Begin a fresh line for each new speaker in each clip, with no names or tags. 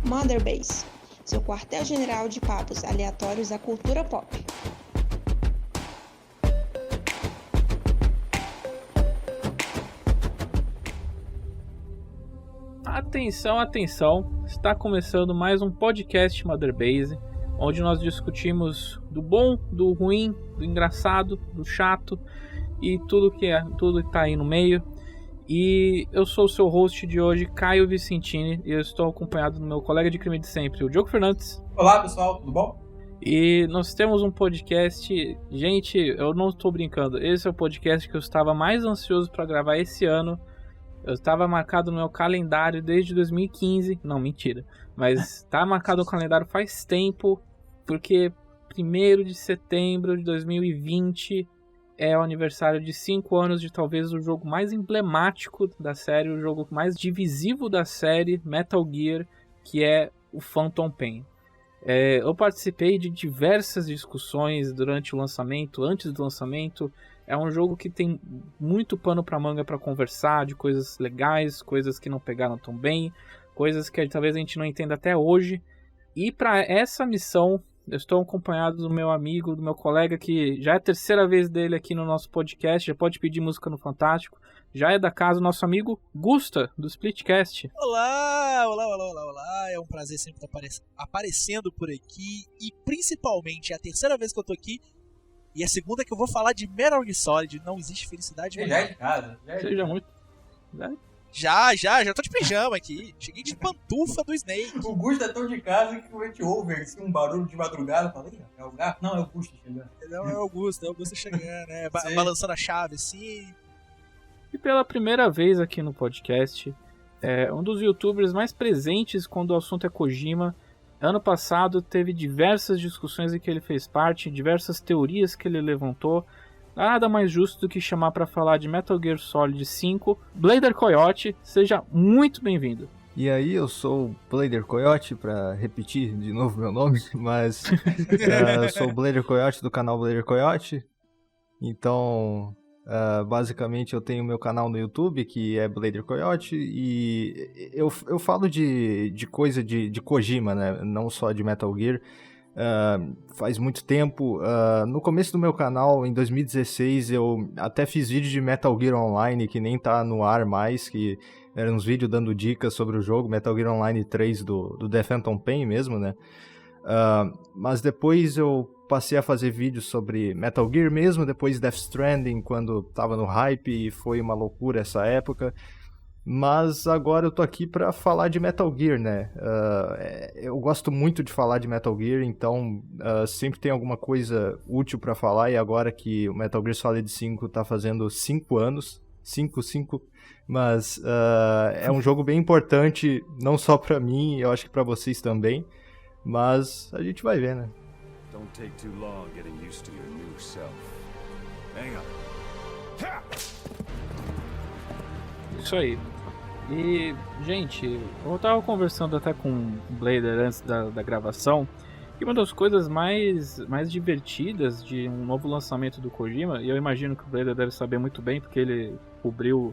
Motherbase, seu quartel-general de papos aleatórios da cultura pop.
Atenção, atenção! Está começando mais um podcast Motherbase, onde nós discutimos do bom, do ruim, do engraçado, do chato e tudo que está aí no meio. E eu sou o seu host de hoje, Caio Vicentini, e eu estou acompanhado do meu colega de crime de sempre, o Diogo Fernandes.
Olá pessoal, tudo bom?
E nós temos um podcast, gente, eu não estou brincando, esse é o podcast que eu estava mais ansioso para gravar esse ano. Eu estava marcado no meu calendário desde 2015, não, mentira, mas está marcado no calendário faz tempo, porque 1º de setembro de 2020 é o aniversário de 5 anos de talvez o jogo mais emblemático da série, o jogo mais divisivo da série, Metal Gear, que é o Phantom Pain. Eu participei de diversas discussões durante o lançamento, antes do lançamento. É um jogo que tem muito pano pra manga pra conversar, de coisas legais, coisas que não pegaram tão bem, coisas que talvez a gente não entenda até hoje. E para essa missão, eu estou acompanhado do meu amigo, do meu colega, que já é a terceira vez dele aqui no nosso podcast, já pode pedir música no Fantástico, já é da casa, o nosso amigo Gusta, do Splitcast.
Olá, é um prazer sempre estar aparecendo por aqui, e principalmente é a terceira vez que eu tô aqui, e a segunda que eu vou falar de Metal Gear Solid. Não existe felicidade
Já é de casa.
Seja muito...
Já tô de pijama aqui. Cheguei de pantufa do Snake.
O Gusto é tão de casa que quando a gente ouve assim, um barulho de madrugada, fala, é o gato? Não, é o Gusto chegando.
Não, é o Gusto chegando, né? Balançando a chave assim.
E pela primeira vez aqui no podcast, um dos youtubers mais presentes quando o assunto é Kojima. Ano passado teve diversas discussões em que ele fez parte, diversas teorias que ele levantou. Nada mais justo do que chamar para falar de Metal Gear Solid 5, Blader Coyote. Seja muito bem-vindo.
E aí, eu sou o Blader Coyote, para repetir de novo meu nome, mas eu sou o Blader Coyote do canal Blader Coyote. Então, basicamente eu tenho meu canal no YouTube, que é Blader Coyote, e eu falo de coisa de Kojima, né? Não só de Metal Gear. Faz muito tempo. No começo do meu canal, em 2016, eu até fiz vídeo de Metal Gear Online, que nem tá no ar mais, que eram uns vídeos dando dicas sobre o jogo, Metal Gear Online 3 do The Phantom Pain mesmo, né? Mas depois eu passei a fazer vídeos sobre Metal Gear mesmo, depois Death Stranding, quando tava no hype, e foi uma loucura essa época. Mas agora eu tô aqui pra falar de Metal Gear, né? Eu gosto muito de falar de Metal Gear, então sempre tem alguma coisa útil pra falar, e agora que o Metal Gear Solid 5 tá fazendo 5 anos, 5, mas é um jogo bem importante, não só pra mim, eu acho que pra vocês também, mas a gente vai ver, né?
Don't take too long getting used to your new self. Hang on.
Isso aí. E, gente, eu tava conversando até com o Blader antes da gravação, e uma das coisas mais divertidas de um novo lançamento do Kojima, e eu imagino que o Blader deve saber muito bem, porque ele cobriu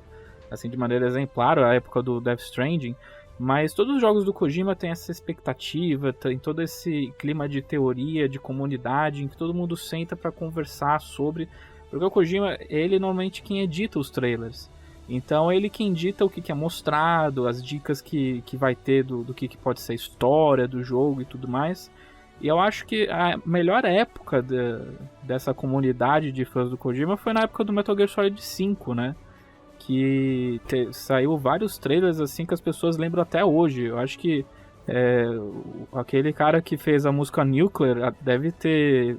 assim, de maneira exemplar a época do Death Stranding, mas todos os jogos do Kojima têm essa expectativa, tem todo esse clima de teoria, de comunidade, em que todo mundo senta pra conversar sobre, porque o Kojima, ele normalmente quem edita os trailers. Então ele quem dita o que é mostrado, as dicas que vai ter do que pode ser a história do jogo e tudo mais. E eu acho que a melhor época dessa comunidade de fãs do Kojima foi na época do Metal Gear Solid 5, né? Que saiu vários trailers assim que as pessoas lembram até hoje. Eu acho que aquele cara que fez a música Nuclear deve ter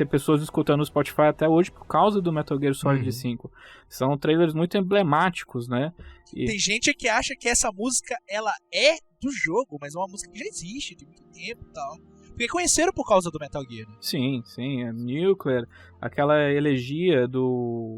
pessoas escutando no Spotify até hoje por causa do Metal Gear Solid 5. São trailers muito emblemáticos, né?
Tem gente que acha que essa música ela é do jogo, mas é uma música que já existe tem muito tempo e tal. Porque conheceram por causa do Metal Gear.
Sim, é Nuclear, aquela elegia do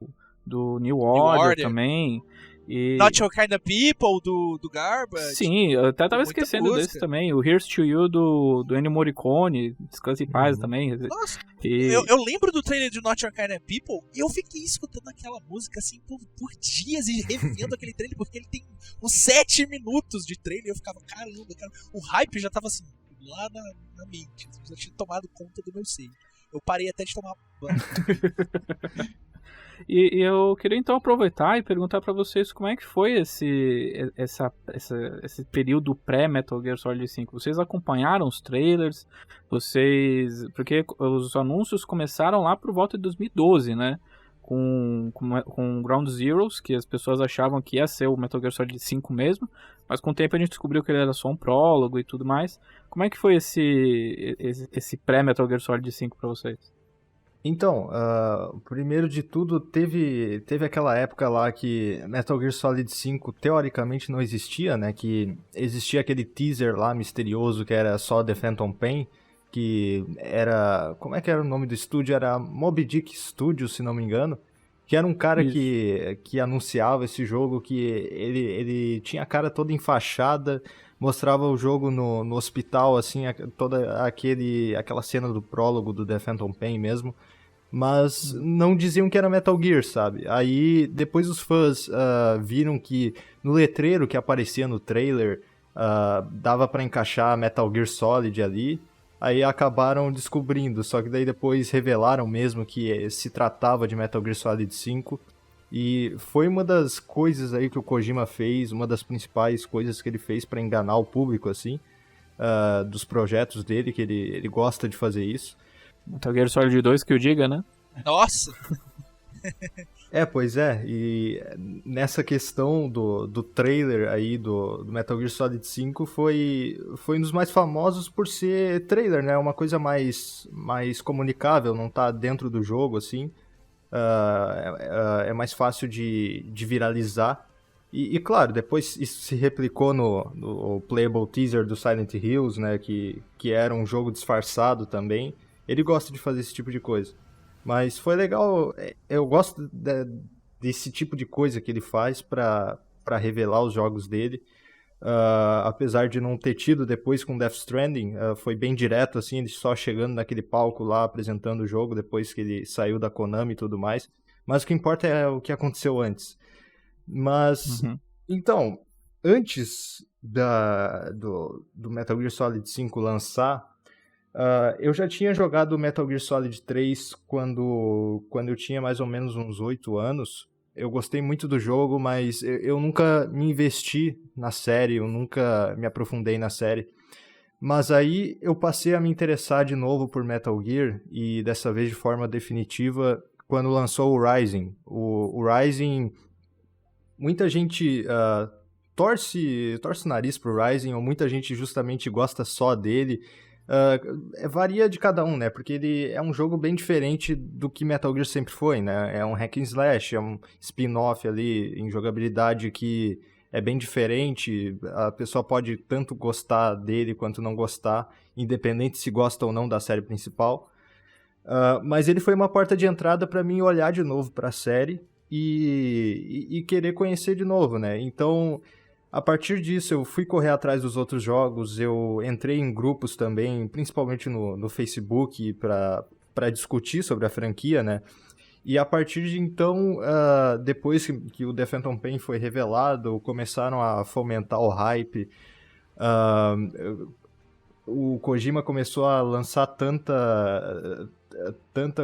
New Order também. E...
Not Your Kind of People, do Garbage.
Sim, eu até tava
Muita
esquecendo
música.
desse também. O Here's to You do Ennio Morricone, Descanse em Paz também.
Nossa,
E...
eu lembro do trailer de Not Your Kind of People e eu fiquei escutando aquela música assim por dias e revendo aquele trailer, porque ele tem uns 7 minutos de trailer e eu ficava, caramba, cara. O hype já tava assim, lá na mente, já tinha tomado conta do meu ser. Eu parei até de tomar banho.
E eu queria então aproveitar e perguntar pra vocês como é que foi esse período pré-Metal Gear Solid 5. Vocês acompanharam os trailers? Porque os anúncios começaram lá por volta de 2012, né? Com Ground Zeroes, que as pessoas achavam que ia ser o Metal Gear Solid 5 mesmo, mas com o tempo a gente descobriu que ele era só um prólogo e tudo mais. Como é que foi esse pré-Metal Gear Solid 5 pra vocês?
Então, primeiro de tudo, teve aquela época lá que Metal Gear Solid 5 teoricamente não existia, né? Que existia aquele teaser lá misterioso que era só The Phantom Pain, que era... Como é que era o nome do estúdio? Era Moby Dick Studios, se não me engano. Que era um cara que anunciava esse jogo, que ele tinha a cara toda enfaixada, mostrava o jogo no hospital, assim, toda aquela cena do prólogo do The Phantom Pain mesmo, mas não diziam que era Metal Gear, sabe? Aí depois os fãs viram que no letreiro que aparecia no trailer dava pra encaixar Metal Gear Solid ali, aí acabaram descobrindo, só que daí depois revelaram mesmo que se tratava de Metal Gear Solid 5. E foi uma das coisas aí que o Kojima fez, uma das principais coisas que ele fez pra enganar o público, assim, dos projetos dele, que ele gosta de fazer isso.
Metal Gear Solid 2 que eu diga, né?
Nossa!
Pois é, e nessa questão do trailer aí do Metal Gear Solid 5 foi um dos mais famosos por ser trailer, né? Uma coisa mais comunicável, não tá dentro do jogo, assim. É mais fácil de viralizar. E claro, depois isso se replicou no playable teaser do Silent Hills, né, que era um jogo disfarçado também. Ele gosta de fazer esse tipo de coisa. Mas foi legal, eu gosto desse tipo de coisa que ele faz pra revelar os jogos dele. Apesar de não ter tido depois com Death Stranding, foi bem direto, assim, ele só chegando naquele palco lá, apresentando o jogo, depois que ele saiu da Konami e tudo mais. Mas o que importa é o que aconteceu antes. Mas, então, antes do Metal Gear Solid 5 lançar, eu já tinha jogado Metal Gear Solid 3 quando eu tinha mais ou menos uns 8 anos. Eu gostei muito do jogo, mas eu nunca me investi na série, eu nunca me aprofundei na série. Mas aí eu passei a me interessar de novo por Metal Gear, e dessa vez de forma definitiva, quando lançou o Rising. O Rising, muita gente torce o nariz pro Rising, ou muita gente justamente gosta só dele. Varia de cada um, né? Porque ele é um jogo bem diferente do que Metal Gear sempre foi, né? É um hack and slash, é um spin-off ali em jogabilidade que é bem diferente. A pessoa pode tanto gostar dele quanto não gostar, independente se gosta ou não da série principal. Mas ele foi uma porta de entrada para mim olhar de novo para a série e querer conhecer de novo, né? Então, a partir disso, eu fui correr atrás dos outros jogos, eu entrei em grupos também, principalmente no Facebook, para discutir sobre a franquia, né? E a partir de então, depois que o The Phantom Pain foi revelado, começaram a fomentar o hype. O Kojima começou a lançar tanta,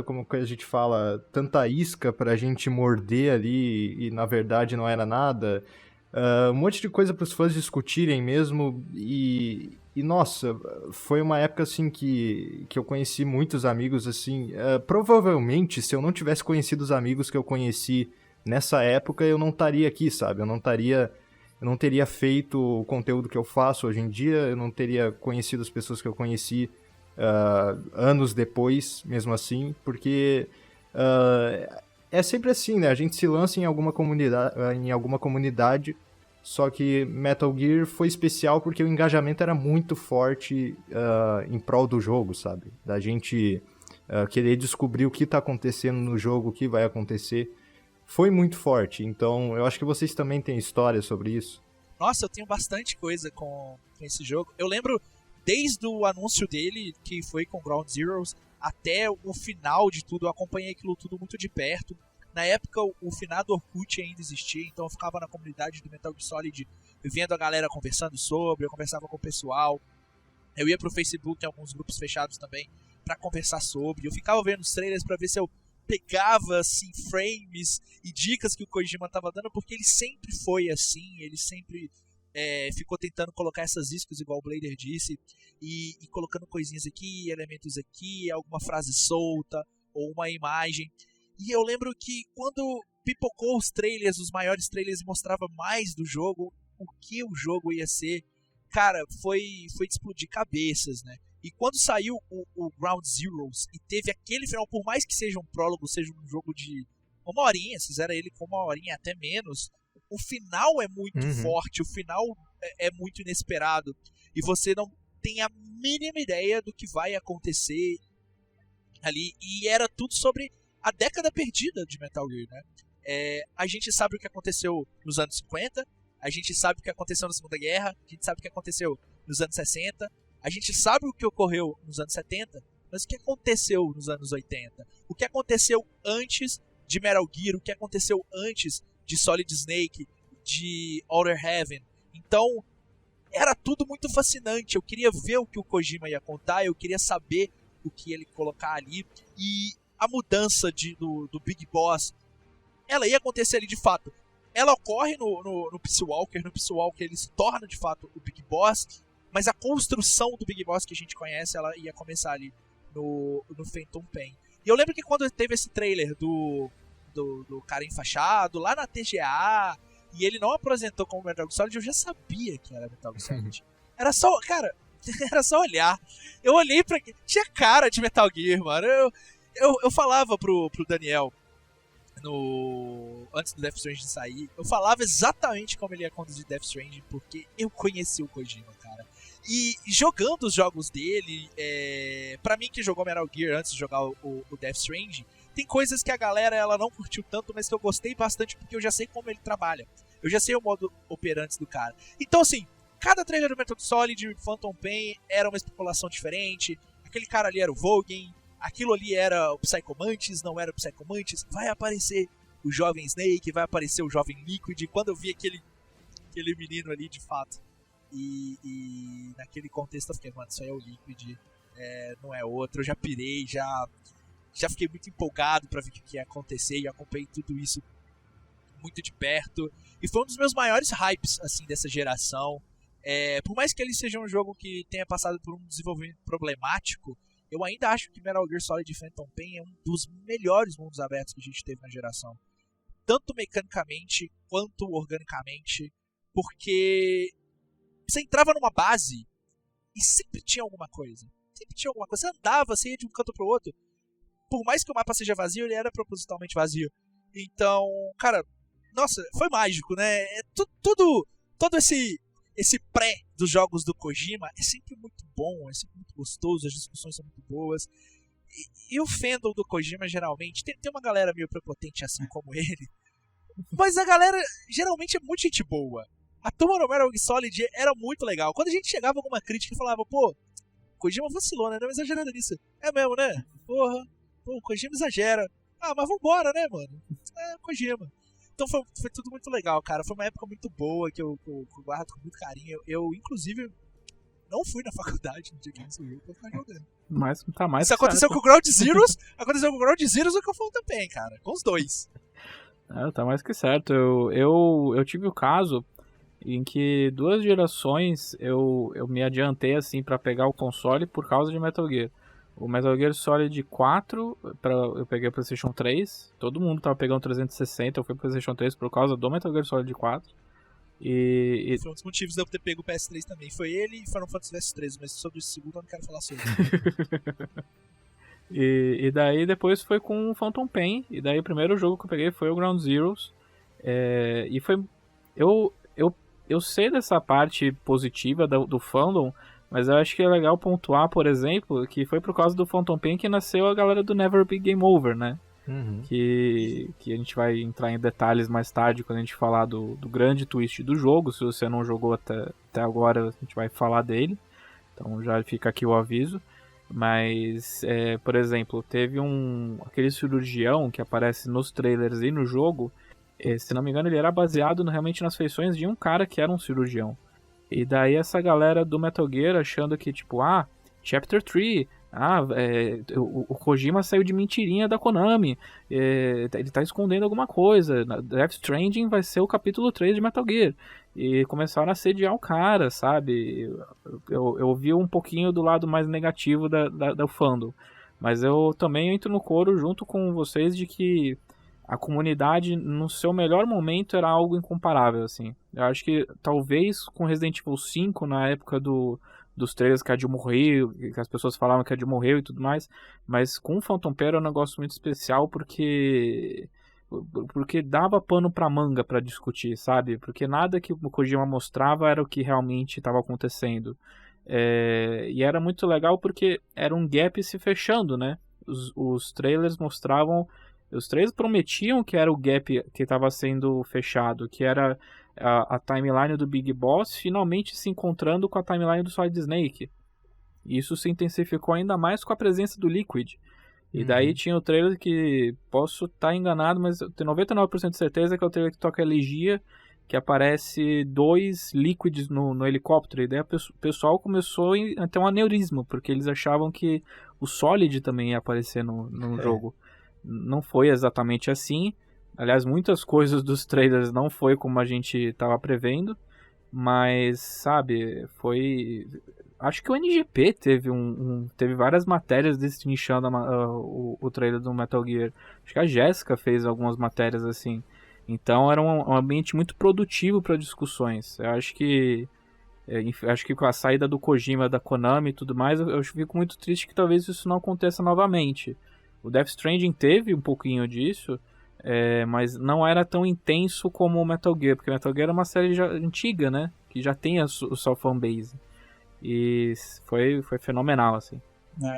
como que a gente fala, tanta isca pra gente morder ali, e na verdade não era nada. Um monte de coisa para os fãs discutirem mesmo, e nossa, foi uma época assim que eu conheci muitos amigos assim. Provavelmente, se eu não tivesse conhecido os amigos que eu conheci nessa época, eu não estaria aqui, sabe? Eu não teria feito o conteúdo que eu faço hoje em dia, eu não teria conhecido as pessoas que eu conheci anos depois, mesmo assim, porque é sempre assim, né? A gente se lança em alguma comunidade, só que Metal Gear foi especial porque o engajamento era muito forte em prol do jogo, sabe? Da gente querer descobrir o que tá acontecendo no jogo, o que vai acontecer. foi muito forte. Então, eu acho que vocês também têm história sobre isso.
Nossa, eu tenho bastante coisa com esse jogo. Eu lembro desde o anúncio dele, que foi com Ground Zeroes, até o final de tudo. Eu acompanhei aquilo tudo muito de perto. Na época, o finado Orkut ainda existia, então eu ficava na comunidade do Metal Gear Solid vendo a galera conversando sobre, eu conversava com o pessoal. Eu ia pro Facebook, em alguns grupos fechados também, pra conversar sobre. Eu ficava vendo os trailers pra ver se eu pegava, assim, frames e dicas que o Kojima tava dando, porque ele sempre foi assim, ele sempre ficou tentando colocar essas iscas, igual o Blader disse, e colocando coisinhas aqui, elementos aqui, alguma frase solta, ou uma imagem. E eu lembro que quando pipocou os trailers, os maiores trailers, mostrava mais do jogo, o que o jogo ia ser, cara, foi de explodir cabeças, né? E quando saiu o Ground Zeroes e teve aquele final, por mais que seja um prólogo, seja um jogo de uma horinha, se fizeram ele com uma horinha até menos, o final é muito forte, o final é muito inesperado, e você não tem a mínima ideia do que vai acontecer ali, e era tudo sobre a década perdida de Metal Gear, né? A gente sabe o que aconteceu nos anos 50, a gente sabe o que aconteceu na Segunda Guerra, a gente sabe o que aconteceu nos anos 60, a gente sabe o que ocorreu nos anos 70, mas o que aconteceu nos anos 80? O que aconteceu antes de Metal Gear? O que aconteceu antes de Solid Snake, de Outer Heaven? Então, era tudo muito fascinante. Eu queria ver o que o Kojima ia contar, eu queria saber o que ele ia colocar ali. E a mudança do Big Boss, ela ia acontecer ali de fato. Ela ocorre no Peace Walker. No Peace Walker ele se torna de fato o Big Boss, mas a construção do Big Boss que a gente conhece, ela ia começar ali no Phantom Pain. E eu lembro que quando teve esse trailer do cara enfaixado, lá na TGA, e ele não apresentou como Metal Gear Solid, eu já sabia que era Metal Gear Solid. Era só, cara, era só olhar. Eu olhei pra... Tinha cara de Metal Gear, mano. Eu falava pro Daniel, antes do Death Stranding sair, eu falava exatamente como ele ia conduzir Death Stranding, porque eu conheci o Kojima, cara. E jogando os jogos dele, pra mim que jogou Metal Gear antes de jogar o Death Stranding, tem coisas que a galera ela não curtiu tanto, mas que eu gostei bastante porque eu já sei como ele trabalha. Eu já sei o modo operante do cara. Então assim, cada trailer do Metal Gear Solid, Phantom Pain, era uma especulação diferente. Aquele cara ali era o Volgin, aquilo ali era o Psycho Mantis, não era o Psycho Mantis. Vai aparecer o jovem Snake, vai aparecer o jovem Liquid. Quando eu vi aquele menino ali, de fato, e naquele contexto eu fiquei, mano, isso aí é o Liquid, não é outro. Eu já pirei, já fiquei muito empolgado pra ver o que ia acontecer, e acompanhei tudo isso muito de perto. E foi um dos meus maiores hypes, assim, dessa geração. Por mais que ele seja um jogo que tenha passado por um desenvolvimento problemático, eu ainda acho que Metal Gear Solid Phantom Pain é um dos melhores mundos abertos que a gente teve na geração. Tanto mecanicamente, quanto organicamente, porque você entrava numa base e sempre tinha alguma coisa. Sempre tinha alguma coisa. Você andava, você ia de um canto pro outro. Por mais que o mapa seja vazio, ele era propositalmente vazio. Então, cara, nossa, foi mágico, né? Todo esse pré dos jogos do Kojima é sempre muito bom, é sempre muito gostoso, as discussões são muito boas. E o fandom do Kojima, geralmente, tem uma galera meio prepotente assim como ele, mas a galera geralmente é muito gente boa. A turma do Metal Gear Solid era muito legal. Quando a gente chegava com alguma crítica e falava, pô, Kojima vacilou, né? Não exagerando nisso. É mesmo, né? Porra, o Kojima exagera. Ah, mas vambora, né, mano? Kojima. Então foi tudo muito legal, cara. Foi uma época muito boa que eu guardo com muito carinho. Eu, inclusive, não fui na faculdade no dia que isso veio pra ficar jogando.
Mas tá mais.
Isso aconteceu com o Ground Zeroes, aconteceu com o Ground Zeroes e com o Phantom Pain, cara. Com os dois.
Tá mais que certo. Eu tive o caso em que 2 gerações eu me adiantei assim pra pegar o console por causa de Metal Gear. O Metal Gear Solid 4, eu peguei o PlayStation 3. Todo mundo tava pegando 360, eu fui pro PlayStation 3 por causa do Metal Gear Solid 4.
Foi um dos motivos de eu ter pego o PS3 também. Foi ele e Final Fantasy Versus 13, mas sobre o segundo eu não quero falar sobre.
E daí depois foi com o Phantom Pain. E daí o primeiro jogo que eu peguei foi o Ground Zeroes. E foi... Eu sei dessa parte positiva do fandom, mas eu acho que é legal pontuar, por exemplo, que foi por causa do Phantom Pain que nasceu a galera do Never Be Game Over, né?
Uhum.
que a gente vai entrar em detalhes mais tarde quando a gente falar do grande twist do jogo. Se você não jogou até agora, a gente vai falar dele. Então já fica aqui o aviso. Mas, por exemplo, teve aquele cirurgião que aparece nos trailers e no jogo. Se não me engano, ele era baseado realmente nas feições de um cara que era um cirurgião. E daí essa galera do Metal Gear achando que, tipo, Chapter 3, o Kojima saiu de mentirinha da Konami, ele tá escondendo alguma coisa, Death Stranding vai ser o capítulo 3 de Metal Gear. E começaram a assediar o cara, sabe? Eu vi um pouquinho do lado mais negativo da fandom. Mas eu também entro no coro junto com vocês de que a comunidade, no seu melhor momento, era algo incomparável, assim. Eu acho que, talvez, com Resident Evil 5, na época dos trailers que a Jill morreu, que as pessoas falavam que a Jill morreu e tudo mais, mas com Phantom Pain é um negócio muito especial porque dava pano pra manga pra discutir, sabe? Porque nada que o Kojima mostrava era o que realmente estava acontecendo. E era muito legal porque era um gap se fechando, né? Os trailers mostravam... Os três prometiam que era o gap que estava sendo fechado, que era a timeline do Big Boss finalmente se encontrando com a timeline do Solid Snake. E isso se intensificou ainda mais com a presença do Liquid. E daí tinha o trailer que, posso estar enganado, mas eu tenho 99% de certeza que é o trailer que toca Elegia, que aparece 2 Liquids no helicóptero. E daí o pessoal começou a ter um aneurisma, porque eles achavam que o Solid também ia aparecer no jogo. Não foi exatamente assim. Aliás, muitas coisas dos trailers não foi como a gente estava prevendo. Mas, sabe, foi... Acho que o NGP teve várias matérias destrinchando o trailer do Metal Gear. Acho que a Jéssica fez algumas matérias assim. Então era um ambiente muito produtivo para discussões. Eu acho que com a saída do Kojima, da Konami e tudo mais, eu fico muito triste que talvez isso não aconteça novamente. O Death Stranding teve um pouquinho disso, mas não era tão intenso como o Metal Gear, porque o Metal Gear é uma série já antiga, né? Que já tem o sua fanbase. E foi fenomenal, assim.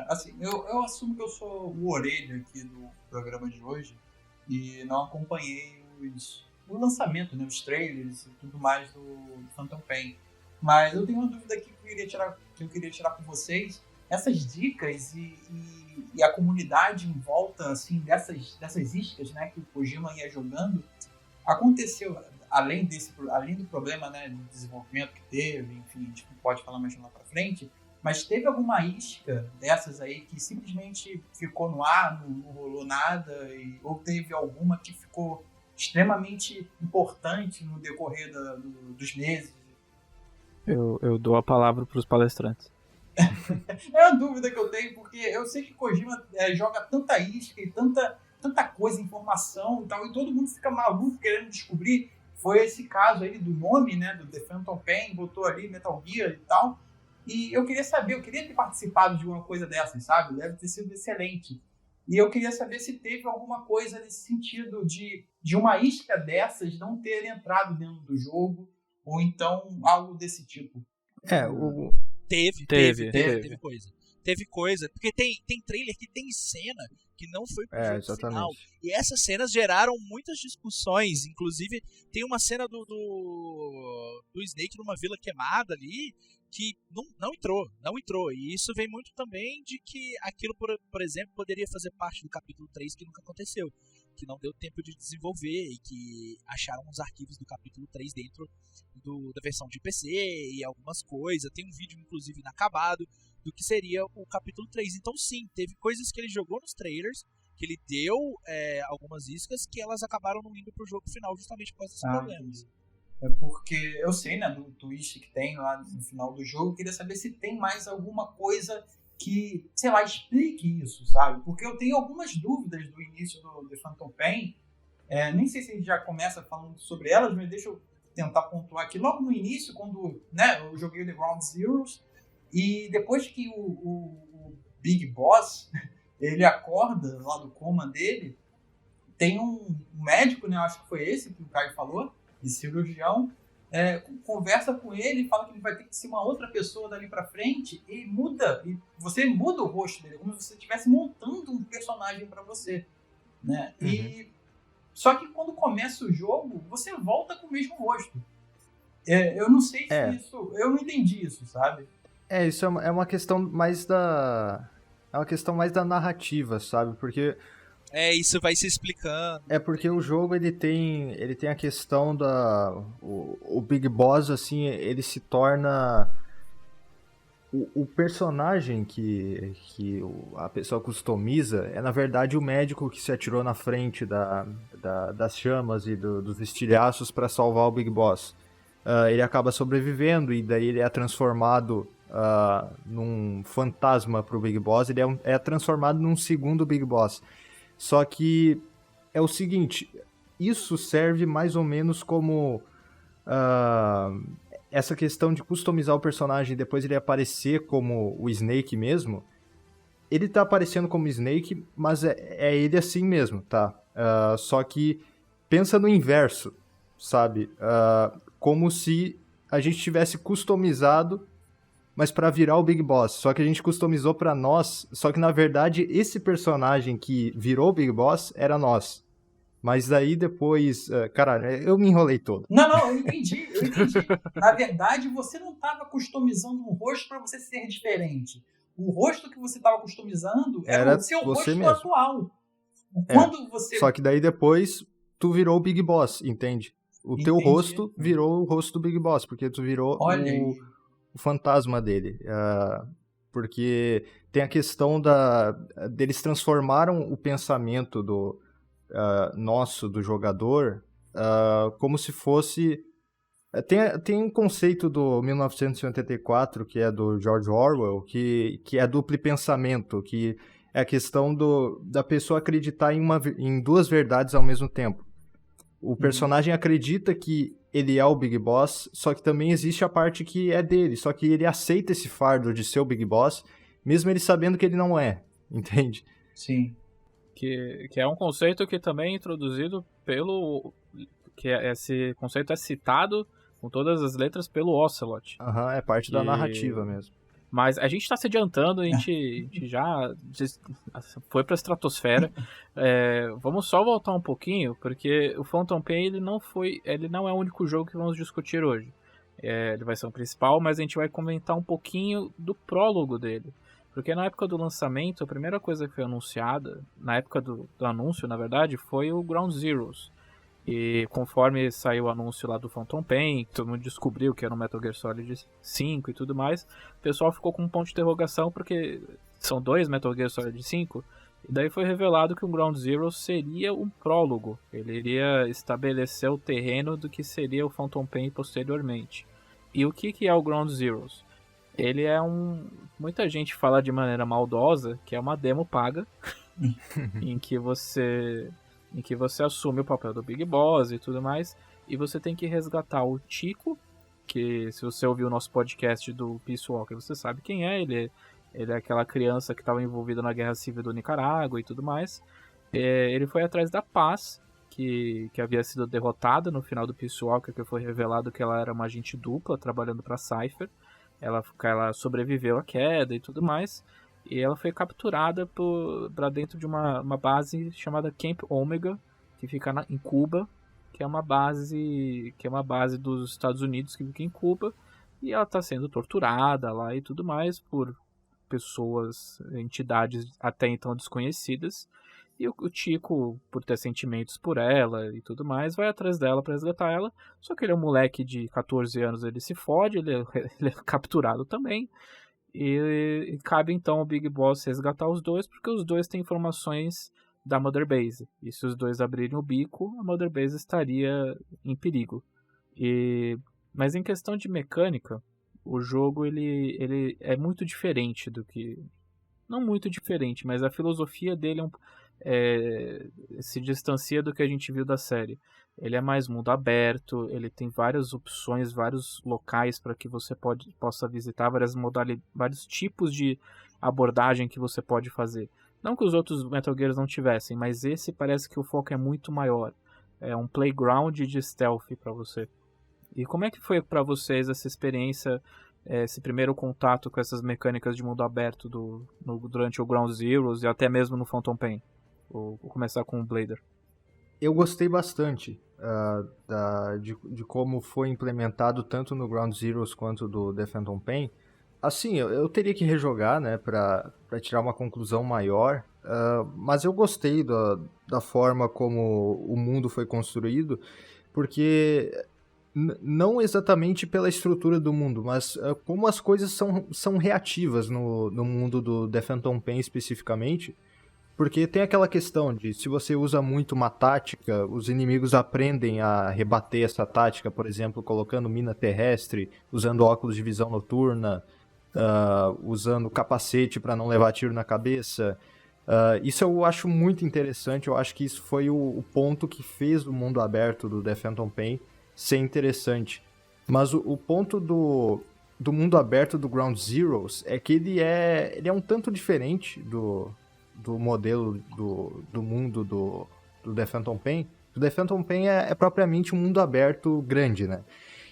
Assim, eu assumo que eu sou o orelha aqui do programa de hoje e não acompanhei o lançamento, né, os trailers e tudo mais do Phantom Pain. Mas eu tenho uma dúvida aqui que eu queria tirar com vocês. Essas dicas e a comunidade em volta assim, dessas iscas, né, que o Kojima ia jogando, aconteceu, além do problema, né, de desenvolvimento que teve, enfim, a gente não pode falar mais lá pra frente, mas teve alguma isca dessas aí que simplesmente ficou no ar, não rolou nada, ou teve alguma que ficou extremamente importante no decorrer dos meses?
Eu dou a palavra para os palestrantes.
É uma dúvida que eu tenho, porque eu sei que Kojima joga tanta isca e tanta coisa, informação e tal, e todo mundo fica maluco querendo descobrir. Foi esse caso aí do nome, né, do The Phantom Pain, botou ali Metal Gear e tal. E eu queria saber, eu queria ter participado de uma coisa dessas, sabe? Deve ter sido excelente. E eu queria saber se teve alguma coisa nesse sentido de uma isca dessas não ter entrado dentro do jogo, ou então algo desse tipo.
Teve coisa. Teve coisa. Porque tem trailer que tem cena que não foi pro jogo
exatamente.
final. E essas cenas geraram muitas discussões. Inclusive, tem uma cena do Snake numa vila queimada ali que não entrou. E isso vem muito também de que aquilo, por exemplo, poderia fazer parte do capítulo 3 que nunca aconteceu. Que não deu tempo de desenvolver e que acharam os arquivos do capítulo 3 dentro da versão de PC e algumas coisas. Tem um vídeo, inclusive, inacabado do que seria o capítulo 3. Então, sim, teve coisas que ele jogou nos trailers, que ele deu algumas iscas, que elas acabaram não indo pro jogo final justamente por esses problemas.
É porque eu sei, né, do twist que tem lá no final do jogo, eu queria saber se tem mais alguma coisa que, sei lá, explique isso, sabe? Porque eu tenho algumas dúvidas do início do The Phantom Pain. Nem sei se a gente já começa falando sobre elas, mas deixa eu tentar pontuar aqui. Logo no início, quando, né, eu joguei o The Ground Zeroes, e depois que o Big Boss, ele acorda lá do coma dele, tem um médico, né, eu acho que foi esse que o Caio falou, de cirurgião, conversa com ele e fala que ele vai ter que ser uma outra pessoa dali pra frente, e você muda o rosto dele, como se você estivesse montando um personagem pra você. né? E só que quando começa o jogo, você volta com o mesmo rosto. Eu não sei se isso... Eu não entendi isso, sabe?
Isso é uma questão mais da... É uma questão mais da narrativa, sabe? Porque...
Isso vai se explicando.
Porque o jogo, ele tem a questão da... O Big Boss, assim, ele se torna... O personagem que a pessoa customiza é, na verdade, o médico que se atirou na frente das chamas e dos estilhaços para salvar o Big Boss. Ele acaba sobrevivendo e daí ele é transformado num fantasma pro Big Boss. Ele é transformado num segundo Big Boss. Só que é o seguinte, isso serve mais ou menos como... essa questão de customizar o personagem e depois ele aparecer como o Snake mesmo, ele tá aparecendo como Snake, mas é ele assim mesmo, tá? Só que pensa no inverso, sabe? Como se a gente tivesse customizado, mas pra virar o Big Boss. Só que a gente customizou pra nós, só que na verdade esse personagem que virou o Big Boss era nós. Mas daí depois... Caralho, eu me enrolei todo.
Não, eu entendi. Na verdade, você não estava customizando um rosto para você ser diferente. O rosto que você estava customizando era o seu rosto mesmo. Atual. Quando você...
Só que daí depois tu virou o Big Boss, entende? O teu rosto virou o rosto do Big Boss, porque tu virou o fantasma dele. Porque tem a questão deles transformaram o pensamento do jogador, como se fosse... Tem um conceito do 1984, que é do George Orwell, que é duplo pensamento, que é a questão da pessoa acreditar em duas verdades ao mesmo tempo. O personagem acredita que ele é o Big Boss, só que também existe a parte que é dele, só que ele aceita esse fardo de ser o Big Boss, mesmo ele sabendo que ele não é, entende?
Sim.
Que é um conceito que também é introduzido pelo... esse conceito é citado com todas as letras pelo Ocelot.
É parte da narrativa mesmo.
Mas a gente tá se adiantando, a gente já foi pra estratosfera. Vamos só voltar um pouquinho, porque o Phantom Pain ele não é o único jogo que vamos discutir hoje. Ele vai ser o principal, mas a gente vai comentar um pouquinho do prólogo dele. Porque na época do lançamento, a primeira coisa que foi anunciada, na época do anúncio, na verdade, foi o Ground Zeroes. E conforme saiu o anúncio lá do Phantom Pain, todo mundo descobriu que era um Metal Gear Solid 5 e tudo mais, o pessoal ficou com um ponto de interrogação, porque são 2 Metal Gear Solid 5, e daí foi revelado que o Ground Zeroes seria um prólogo. Ele iria estabelecer o terreno do que seria o Phantom Pain posteriormente. E o que é o Ground Zeroes? Ele é muita gente fala de maneira maldosa que é uma demo paga em que você assume o papel do Big Boss e tudo mais, e você tem que resgatar o Chico, que se você ouviu o nosso podcast do Peace Walker, você sabe quem é. Ele é aquela criança que estava envolvida na Guerra Civil do Nicarágua e tudo mais. Ele foi atrás da Paz, que havia sido derrotada no final do Peace Walker, que foi revelado que ela era uma agente dupla trabalhando para Cypher. Ela sobreviveu à queda e tudo mais, e ela foi capturada para dentro de uma base chamada Camp Omega, que fica em Cuba, que é uma base dos Estados Unidos que fica em Cuba, e ela está sendo torturada lá e tudo mais por pessoas, entidades até então desconhecidas. E o Chico, por ter sentimentos por ela e tudo mais, vai atrás dela para resgatar ela. Só que ele é um moleque de 14 anos, ele se fode, ele é capturado também. E cabe então ao Big Boss resgatar os dois, porque os dois têm informações da Mother Base. E se os dois abrirem o bico, a Mother Base estaria em perigo. Mas em questão de mecânica, o jogo ele é muito diferente do que... Não muito diferente, mas a filosofia dele se distancia do que a gente viu da série. Ele é mais mundo aberto, ele tem várias opções, vários locais para que você possa visitar, vários tipos de abordagem que você pode fazer. Não que os outros Metal Gears não tivessem, mas esse parece que o foco é muito maior. É um playground de stealth para você. E como é que foi para vocês essa experiência, esse primeiro contato com essas mecânicas de mundo aberto durante o Ground Zeroes e até mesmo no Phantom Pain? Vou começar com o Blader.
Eu gostei bastante de como foi implementado tanto no Ground Zeroes quanto do The Phantom Pain. Assim, eu teria que rejogar, né, pra tirar uma conclusão maior, mas eu gostei da forma como o mundo foi construído, porque não exatamente pela estrutura do mundo, mas como as coisas são reativas no mundo do The Phantom Pain especificamente. Porque tem aquela questão de, se você usa muito uma tática, os inimigos aprendem a rebater essa tática, por exemplo, colocando mina terrestre, usando óculos de visão noturna, usando capacete para não levar tiro na cabeça. Isso eu acho muito interessante, eu acho que isso foi o ponto que fez o mundo aberto do The Phantom Pain ser interessante. Mas o ponto do mundo aberto do Ground Zeroes é que ele é um tanto diferente do modelo do mundo do The Phantom Pain. O The Phantom Pain é propriamente um mundo aberto grande, né?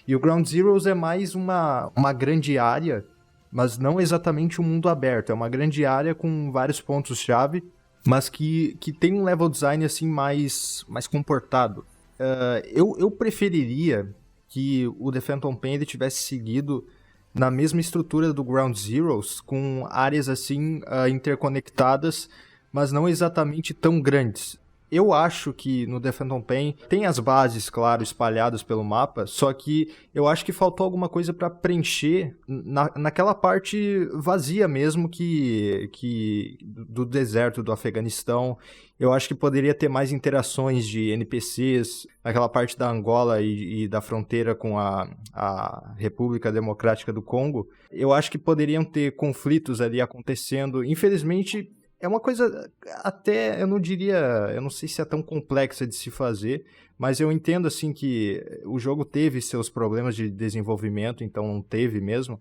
E o Ground Zeroes é mais uma grande área, mas não exatamente um mundo aberto. É uma grande área com vários pontos-chave, mas que tem um level design assim mais comportado. Eu preferiria que o The Phantom Pain ele tivesse seguido na mesma estrutura do Ground Zeroes, com áreas assim interconectadas, mas não exatamente tão grandes. Eu acho que no The Phantom Pain tem as bases, claro, espalhadas pelo mapa, só que eu acho que faltou alguma coisa para preencher naquela parte vazia mesmo do deserto do Afeganistão. Eu acho que poderia ter mais interações de NPCs, naquela parte da Angola e da fronteira com a República Democrática do Congo. Eu acho que poderiam ter conflitos ali acontecendo. Infelizmente, é uma coisa até, eu não sei se é tão complexa de se fazer, mas eu entendo assim que o jogo teve seus problemas de desenvolvimento, então não teve mesmo.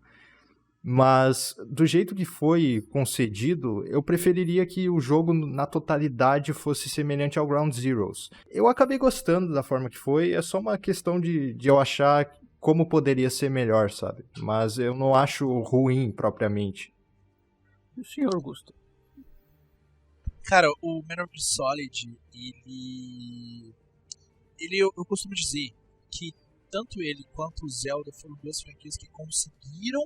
Mas do jeito que foi concedido, eu preferiria que o jogo na totalidade fosse semelhante ao Ground Zeroes. Eu acabei gostando da forma que foi, é só uma questão de eu achar como poderia ser melhor, sabe? Mas eu não acho ruim propriamente.
E o senhor, Augusto?
Cara, o Metal Gear Solid, eu costumo dizer que tanto ele quanto o Zelda foram duas franquias que conseguiram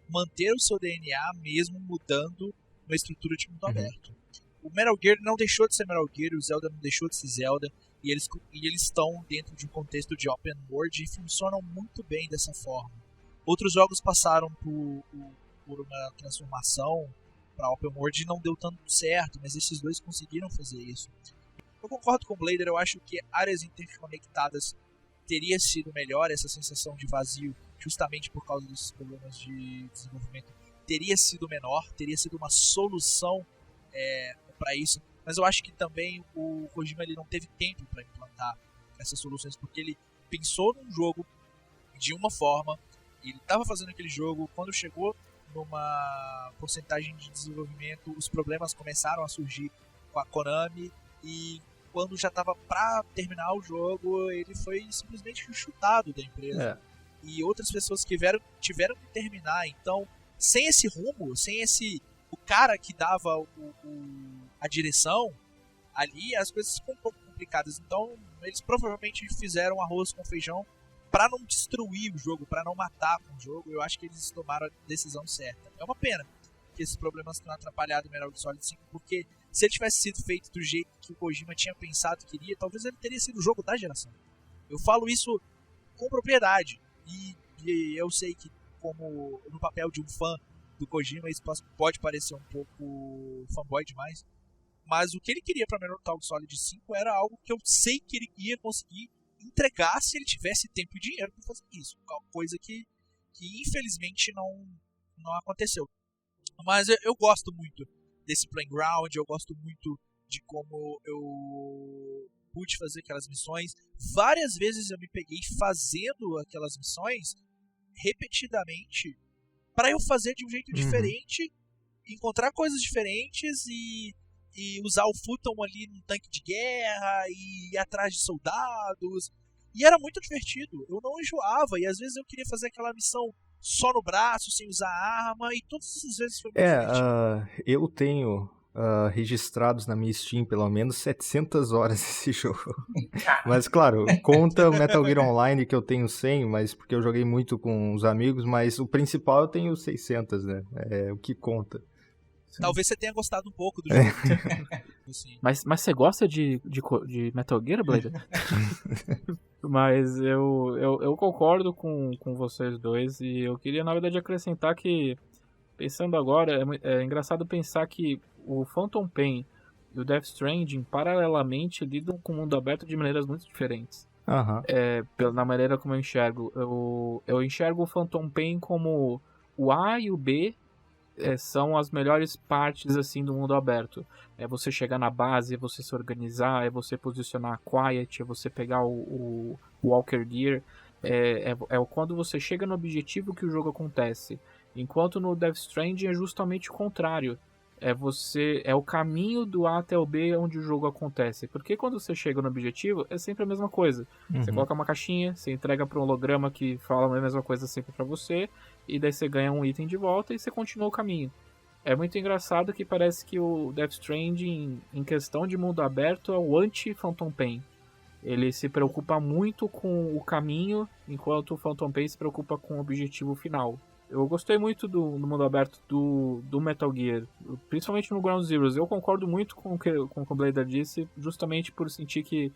manter o seu DNA mesmo mudando uma estrutura de mundo aberto. O Metal Gear não deixou de ser Metal Gear, o Zelda não deixou de ser Zelda, e eles estão dentro de um contexto de open world e funcionam muito bem dessa forma. Outros jogos passaram por uma transformação para open world e não deu tanto certo, mas esses dois conseguiram fazer isso. Eu concordo com o Blader, eu acho que áreas interconectadas teria sido melhor, essa sensação de vazio, justamente por causa desses problemas de desenvolvimento, teria sido menor, teria sido uma solução para isso, mas eu acho que também o Kojima ele não teve tempo para implantar essas soluções, porque ele pensou num jogo de uma forma, ele estava fazendo aquele jogo, quando chegou numa porcentagem de desenvolvimento, os problemas começaram a surgir com a Konami, e quando já estava para terminar o jogo, ele foi simplesmente chutado da empresa. E outras pessoas que tiveram que terminar. Então, sem esse rumo, sem o cara que dava a direção, ali as coisas ficam um pouco complicadas. Então, eles provavelmente fizeram arroz com feijão para não destruir o jogo, para não matar com o jogo. Eu acho que eles tomaram a decisão certa. É uma pena que esses problemas tenham atrapalhado o Metal Gear Solid 5, porque se ele tivesse sido feito do jeito que o Kojima tinha pensado que queria, talvez ele teria sido o jogo da geração. Eu falo isso com propriedade. E eu sei que, como no papel de um fã do Kojima, isso pode parecer um pouco fanboy demais, mas o que ele queria para Metal Gear Solid 5 era algo que eu sei que ele ia conseguir entregar se ele tivesse tempo e dinheiro para fazer isso, coisa que infelizmente não aconteceu. Mas eu gosto muito desse playground, eu gosto muito de como eu pude fazer aquelas missões. Várias vezes eu me peguei fazendo aquelas missões repetidamente para eu fazer de um jeito diferente, encontrar coisas diferentes e usar o Futon ali num tanque de guerra e ir atrás de soldados. E era muito divertido, eu não enjoava, e às vezes eu queria fazer aquela missão só no braço, sem usar arma, e todas as vezes foi muito divertido.
Eu tenho registrados na minha Steam, pelo menos 700 horas esse jogo. Mas claro, conta o Metal Gear Online que eu tenho 100, mas porque eu joguei muito com os amigos, mas o principal eu tenho 600, né? É o que conta.
Talvez você tenha gostado um pouco do jogo. Assim.
Mas você gosta de Metal Gear, Blader? Mas eu concordo com vocês dois, e eu queria, na verdade, acrescentar que, pensando agora, é engraçado pensar que o Phantom Pain e o Death Stranding, paralelamente, lidam com o mundo aberto de maneiras muito diferentes. Na maneira como eu enxergo. Eu enxergo o Phantom Pain como o A e o B são as melhores partes assim do mundo aberto. É você chegar na base, é você se organizar, é você posicionar a Quiet, é você pegar o Walker Gear. É quando você chega no objetivo que o jogo acontece. Enquanto no Death Stranding é justamente o contrário. É o caminho do A até o B onde o jogo acontece. Porque quando você chega no objetivo, é sempre a mesma coisa. Você coloca uma caixinha, você entrega para um holograma que fala a mesma coisa sempre para você, e daí você ganha um item de volta e você continua o caminho. É muito engraçado que parece que o Death Stranding, em questão de mundo aberto, é o anti-Phantom Pain. Ele se preocupa muito com o caminho, enquanto o Phantom Pain se preocupa com o objetivo final. Eu gostei muito do mundo aberto do Metal Gear, principalmente no Ground Zeroes. Eu concordo muito com o que o Blader disse, justamente por sentir que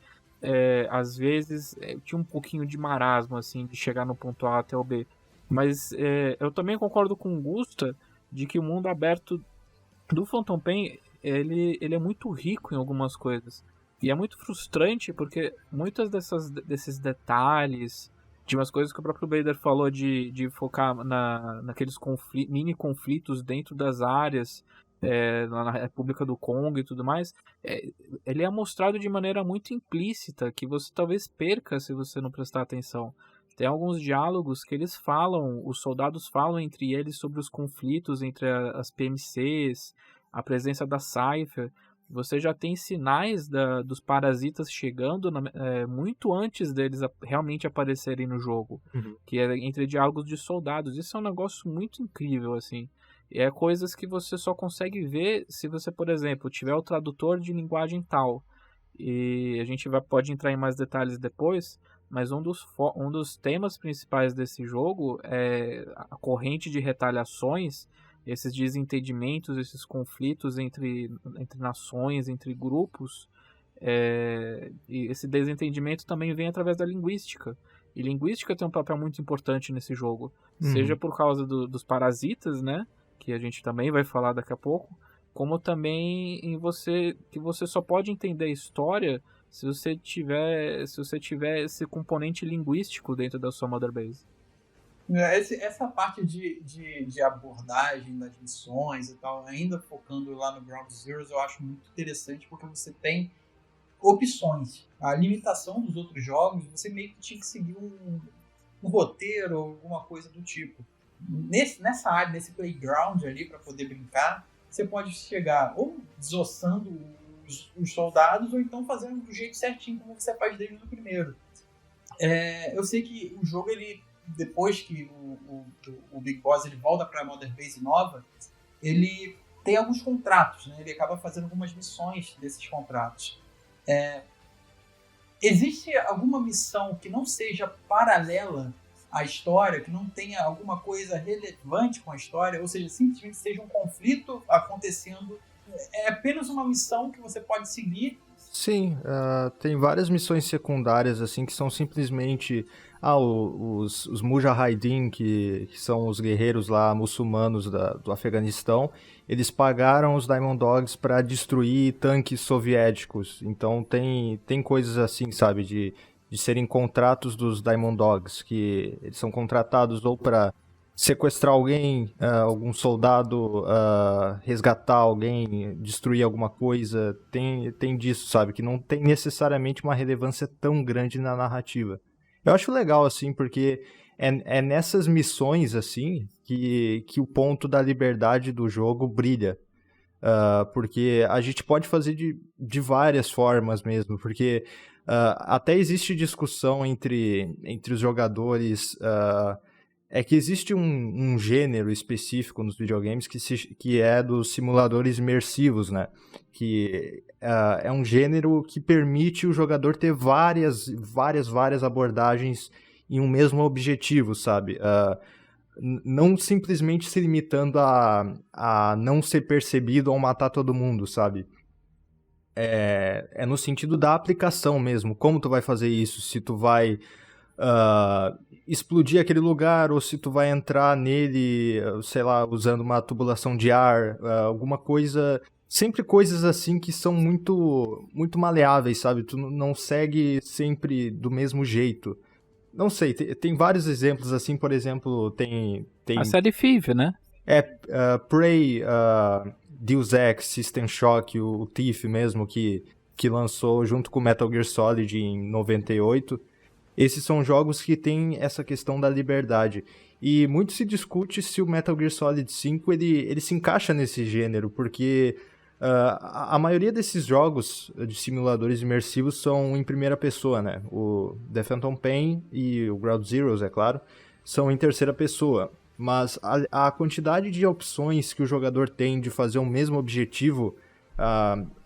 às vezes tinha um pouquinho de marasmo assim, de chegar no ponto A até o B. Mas eu também concordo com o Gusta de que o mundo aberto do Phantom Pain ele é muito rico em algumas coisas. E é muito frustrante porque muitas desses detalhes, de umas coisas que o próprio Blader falou de focar naqueles mini conflitos dentro das áreas, na República do Congo e tudo mais, ele é mostrado de maneira muito implícita, que você talvez perca se você não prestar atenção. Tem alguns diálogos que os soldados falam entre eles sobre os conflitos entre as PMCs, a presença da Cypher. Você já tem sinais dos parasitas chegando muito antes deles realmente aparecerem no jogo, que é entre diálogos de soldados. Isso é um negócio muito incrível, assim. E é coisas que você só consegue ver se você, por exemplo, tiver o tradutor de linguagem tal. E a gente pode entrar em mais detalhes depois, mas um dos temas principais desse jogo é a corrente de retaliações, esses desentendimentos, esses conflitos entre nações, entre grupos. E esse desentendimento também vem através da linguística. E linguística tem um papel muito importante nesse jogo. Seja por causa dos parasitas, né? Que a gente também vai falar daqui a pouco. Como também que você só pode entender a história se você tiver esse componente linguístico dentro da sua Mother Base.
Essa parte de abordagem das missões e tal, ainda focando lá no Ground Zeroes, eu acho muito interessante, porque você tem opções. A limitação dos outros jogos, você meio que tinha que seguir um roteiro ou alguma coisa do tipo. Nessa área, nesse playground ali, para poder brincar, você pode chegar ou desossando os soldados, ou então fazendo do jeito certinho como você faz desde o primeiro. Eu sei que o jogo, ele, depois que o Big Boss ele volta para a Mother Base nova, ele tem alguns contratos, né? Ele acaba fazendo algumas missões desses contratos. Existe alguma missão que não seja paralela à história, que não tenha alguma coisa relevante com a história, ou seja, simplesmente seja um conflito acontecendo? É apenas uma missão que você pode seguir?
Sim, tem várias missões secundárias assim que são simplesmente os Mujahideen, que são os guerreiros lá muçulmanos do Afeganistão. Eles pagaram os Diamond Dogs para destruir tanques soviéticos. Então tem coisas assim, sabe, de serem contratos dos Diamond Dogs, que eles são contratados ou para sequestrar alguém, algum soldado, resgatar alguém, destruir alguma coisa. Tem disso, sabe? Que não tem necessariamente uma relevância tão grande na narrativa. Eu acho legal, assim, porque é nessas missões, assim, que o ponto da liberdade do jogo brilha. Porque a gente pode fazer de várias formas mesmo, porque até existe discussão entre os jogadores é que existe um gênero específico nos videogames que é dos simuladores imersivos, né? Que é um gênero que permite o jogador ter várias abordagens em um mesmo objetivo, sabe? Não simplesmente se limitando a não ser percebido ou matar todo mundo, sabe? É no sentido da aplicação mesmo. Como tu vai fazer isso? Se tu vai explodir aquele lugar ou se tu vai entrar nele, sei lá, usando uma tubulação de ar, alguma coisa... Sempre coisas assim que são muito, muito maleáveis, sabe? Tu não segue sempre do mesmo jeito. Não sei, tem vários exemplos assim, por exemplo, tem...
A série Thief, né?
Prey, Deus Ex, System Shock, o Thief mesmo, que lançou junto com Metal Gear Solid em 98. Esses são jogos que têm essa questão da liberdade. E muito se discute se o Metal Gear Solid 5 ele se encaixa nesse gênero, porque a maioria desses jogos de simuladores imersivos são em primeira pessoa, né? O The Phantom Pain e o Ground Zeroes, é claro, são em terceira pessoa. Mas a quantidade de opções que o jogador tem de fazer o mesmo objetivo,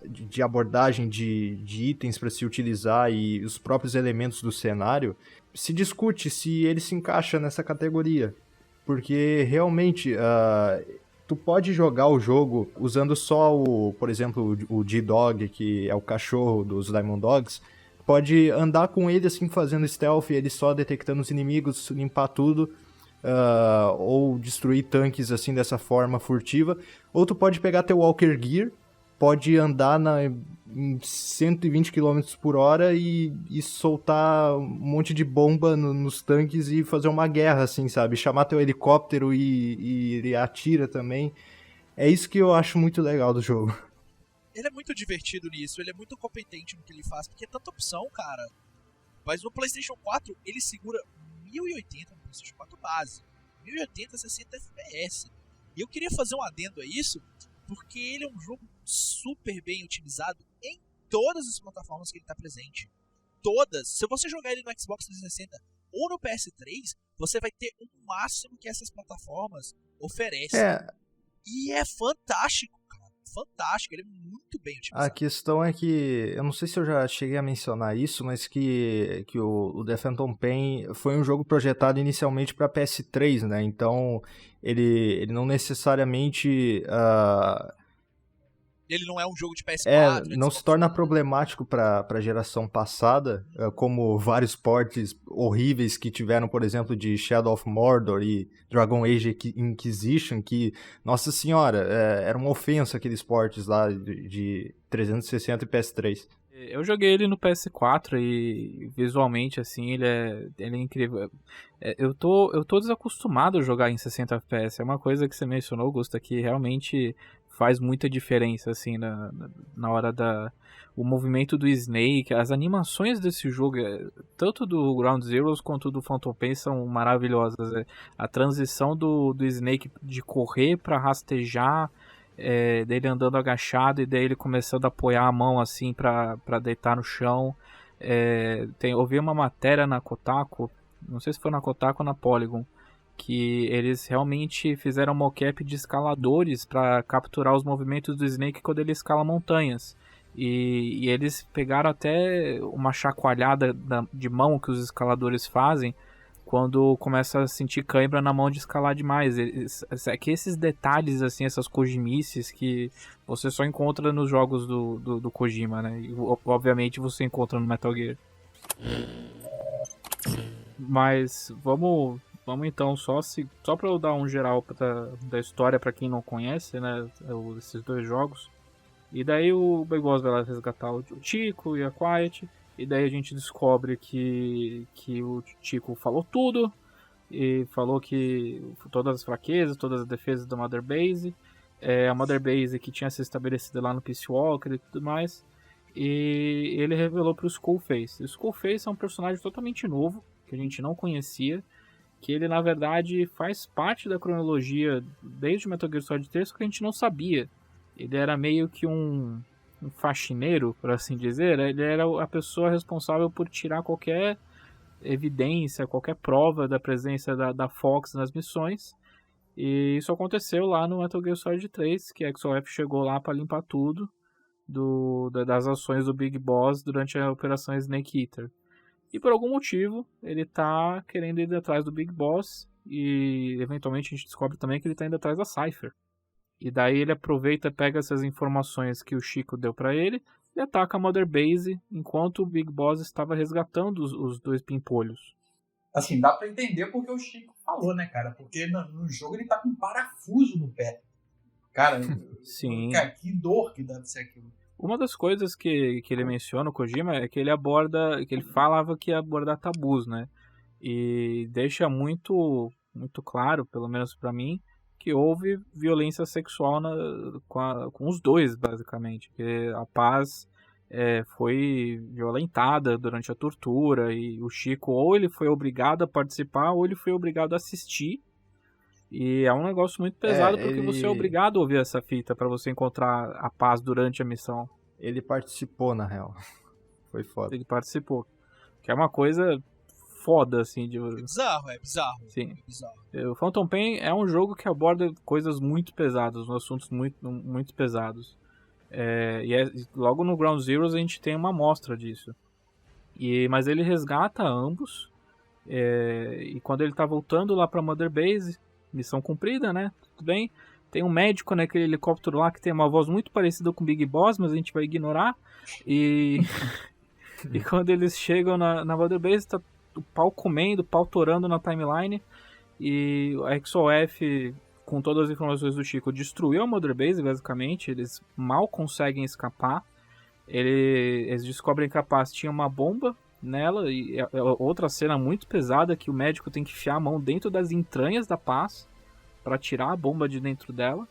de abordagem de itens para se utilizar e os próprios elementos do cenário, se discute se ele se encaixa nessa categoria. Porque realmente tu pode jogar o jogo usando só por exemplo, o G-Dog, que é o cachorro dos Diamond Dogs, pode andar com ele assim fazendo stealth, ele só detectando os inimigos, limpar tudo, ou destruir tanques assim dessa forma furtiva. Ou tu pode pegar teu Walker Gear, pode andar em 120 km por hora e soltar um monte de bomba nos tanques e fazer uma guerra, assim, sabe? Chamar teu helicóptero e ele atira também. É isso que eu acho muito legal do jogo.
Ele é muito divertido nisso, ele é muito competente no que ele faz, porque é tanta opção, cara. Mas no PlayStation 4, ele segura 1080 no PlayStation 4 base. 1080 60 FPS. E eu queria fazer um adendo a isso, porque ele é um jogo super bem utilizado em todas as plataformas que ele está presente. Todas. Se você jogar ele no Xbox 360 ou no PS3, você vai ter o máximo que essas plataformas oferecem. E é fantástico, cara. Fantástico. Ele é muito bem utilizado.
A questão é que, eu não sei se eu já cheguei a mencionar isso, mas que o The Phantom Pain foi um jogo projetado inicialmente para PS3, né? Então, ele não necessariamente...
Ele não é um jogo de PS4.
Não se torna problemático para a geração passada, como vários ports horríveis que tiveram, por exemplo, de Shadow of Mordor e Dragon Age Inquisition, que, nossa senhora, era uma ofensa aqueles ports lá de 360 e PS3.
Eu joguei ele no PS4 e visualmente, assim, ele é incrível. Eu tô desacostumado a jogar em 60 FPS. É uma coisa que você mencionou, Gusta, que realmente faz muita diferença, assim, na hora o movimento do Snake, as animações desse jogo, tanto do Ground Zeroes quanto do Phantom Pain são maravilhosas. A transição do Snake de correr para rastejar, dele andando agachado e daí ele começando a apoiar a mão assim pra deitar no chão. Eu vi uma matéria na Kotaku, não sei se foi na Kotaku ou na Polygon, que eles realmente fizeram mocap de escaladores para capturar os movimentos do Snake quando ele escala montanhas. E eles pegaram até uma chacoalhada de mão que os escaladores fazem quando começa a sentir cãibra na mão de escalar demais. É que esses detalhes, assim, essas Kojimices que você só encontra nos jogos do Kojima, né? E, obviamente você encontra no Metal Gear. Mas vamos então, só pra eu dar um geral da história pra quem não conhece, né, esses dois jogos. E daí o Begoz vai lá resgatar o Chico e a Quiet. E daí a gente descobre que o Chico falou tudo. E falou que todas as fraquezas, todas as defesas da Mother Base. A Mother Base que tinha se estabelecido lá no Peace Walker e tudo mais. E ele revelou pro Skullface. O Skullface é um personagem totalmente novo, que a gente não conhecia. Que ele, na verdade, faz parte da cronologia desde o Metal Gear Solid 3, só que a gente não sabia. Ele era meio que um faxineiro, por assim dizer. Ele era a pessoa responsável por tirar qualquer evidência, qualquer prova da presença da Fox nas missões. E isso aconteceu lá no Metal Gear Solid 3, que a XOF chegou lá para limpar tudo das ações do Big Boss durante a operação Snake Eater. E por algum motivo, ele tá querendo ir atrás do Big Boss, e eventualmente a gente descobre também que ele tá indo atrás da Cypher. E daí ele aproveita, pega essas informações que o Chico deu para ele e ataca a Mother Base enquanto o Big Boss estava resgatando os dois pimpolhos.
Assim, dá pra entender porque o Chico falou, né, cara? Porque no jogo ele tá com um parafuso no pé. Cara,
Sim.
Cara, que dor que deve ser aquilo.
Uma das coisas que ele menciona, o Kojima, é que ele falava que ia abordar tabus, né? E deixa muito claro, pelo menos pra mim, que houve violência sexual com os dois, basicamente. Que a Paz foi violentada durante a tortura, e o Chico ou ele foi obrigado a participar ou ele foi obrigado a assistir. E é um negócio muito pesado porque você é obrigado a ouvir essa fita pra você encontrar a Paz durante a missão.
Ele participou, na real. Foi foda.
Ele participou. Que é uma coisa foda, assim.
É bizarro.
Sim.
É bizarro.
O Phantom Pain é um jogo que aborda coisas muito pesadas, assuntos muito, muito pesados. Logo no Ground Zeroes a gente tem uma amostra disso. Mas ele resgata ambos. E quando ele tá voltando lá pra Mother Base, missão cumprida, né? Tudo bem. Tem um médico naquele helicóptero lá que tem uma voz muito parecida com o Big Boss, mas a gente vai ignorar. E quando eles chegam na Mother Base, tá o pau comendo, o pau torando na timeline. E a XOF, com todas as informações do Chico, destruiu a Mother Base, basicamente. Eles mal conseguem escapar. Eles descobrem que a Paz tinha uma bomba nela. E outra cena muito pesada, que o médico tem que enfiar a mão dentro das entranhas da Paz para tirar a bomba de dentro dela.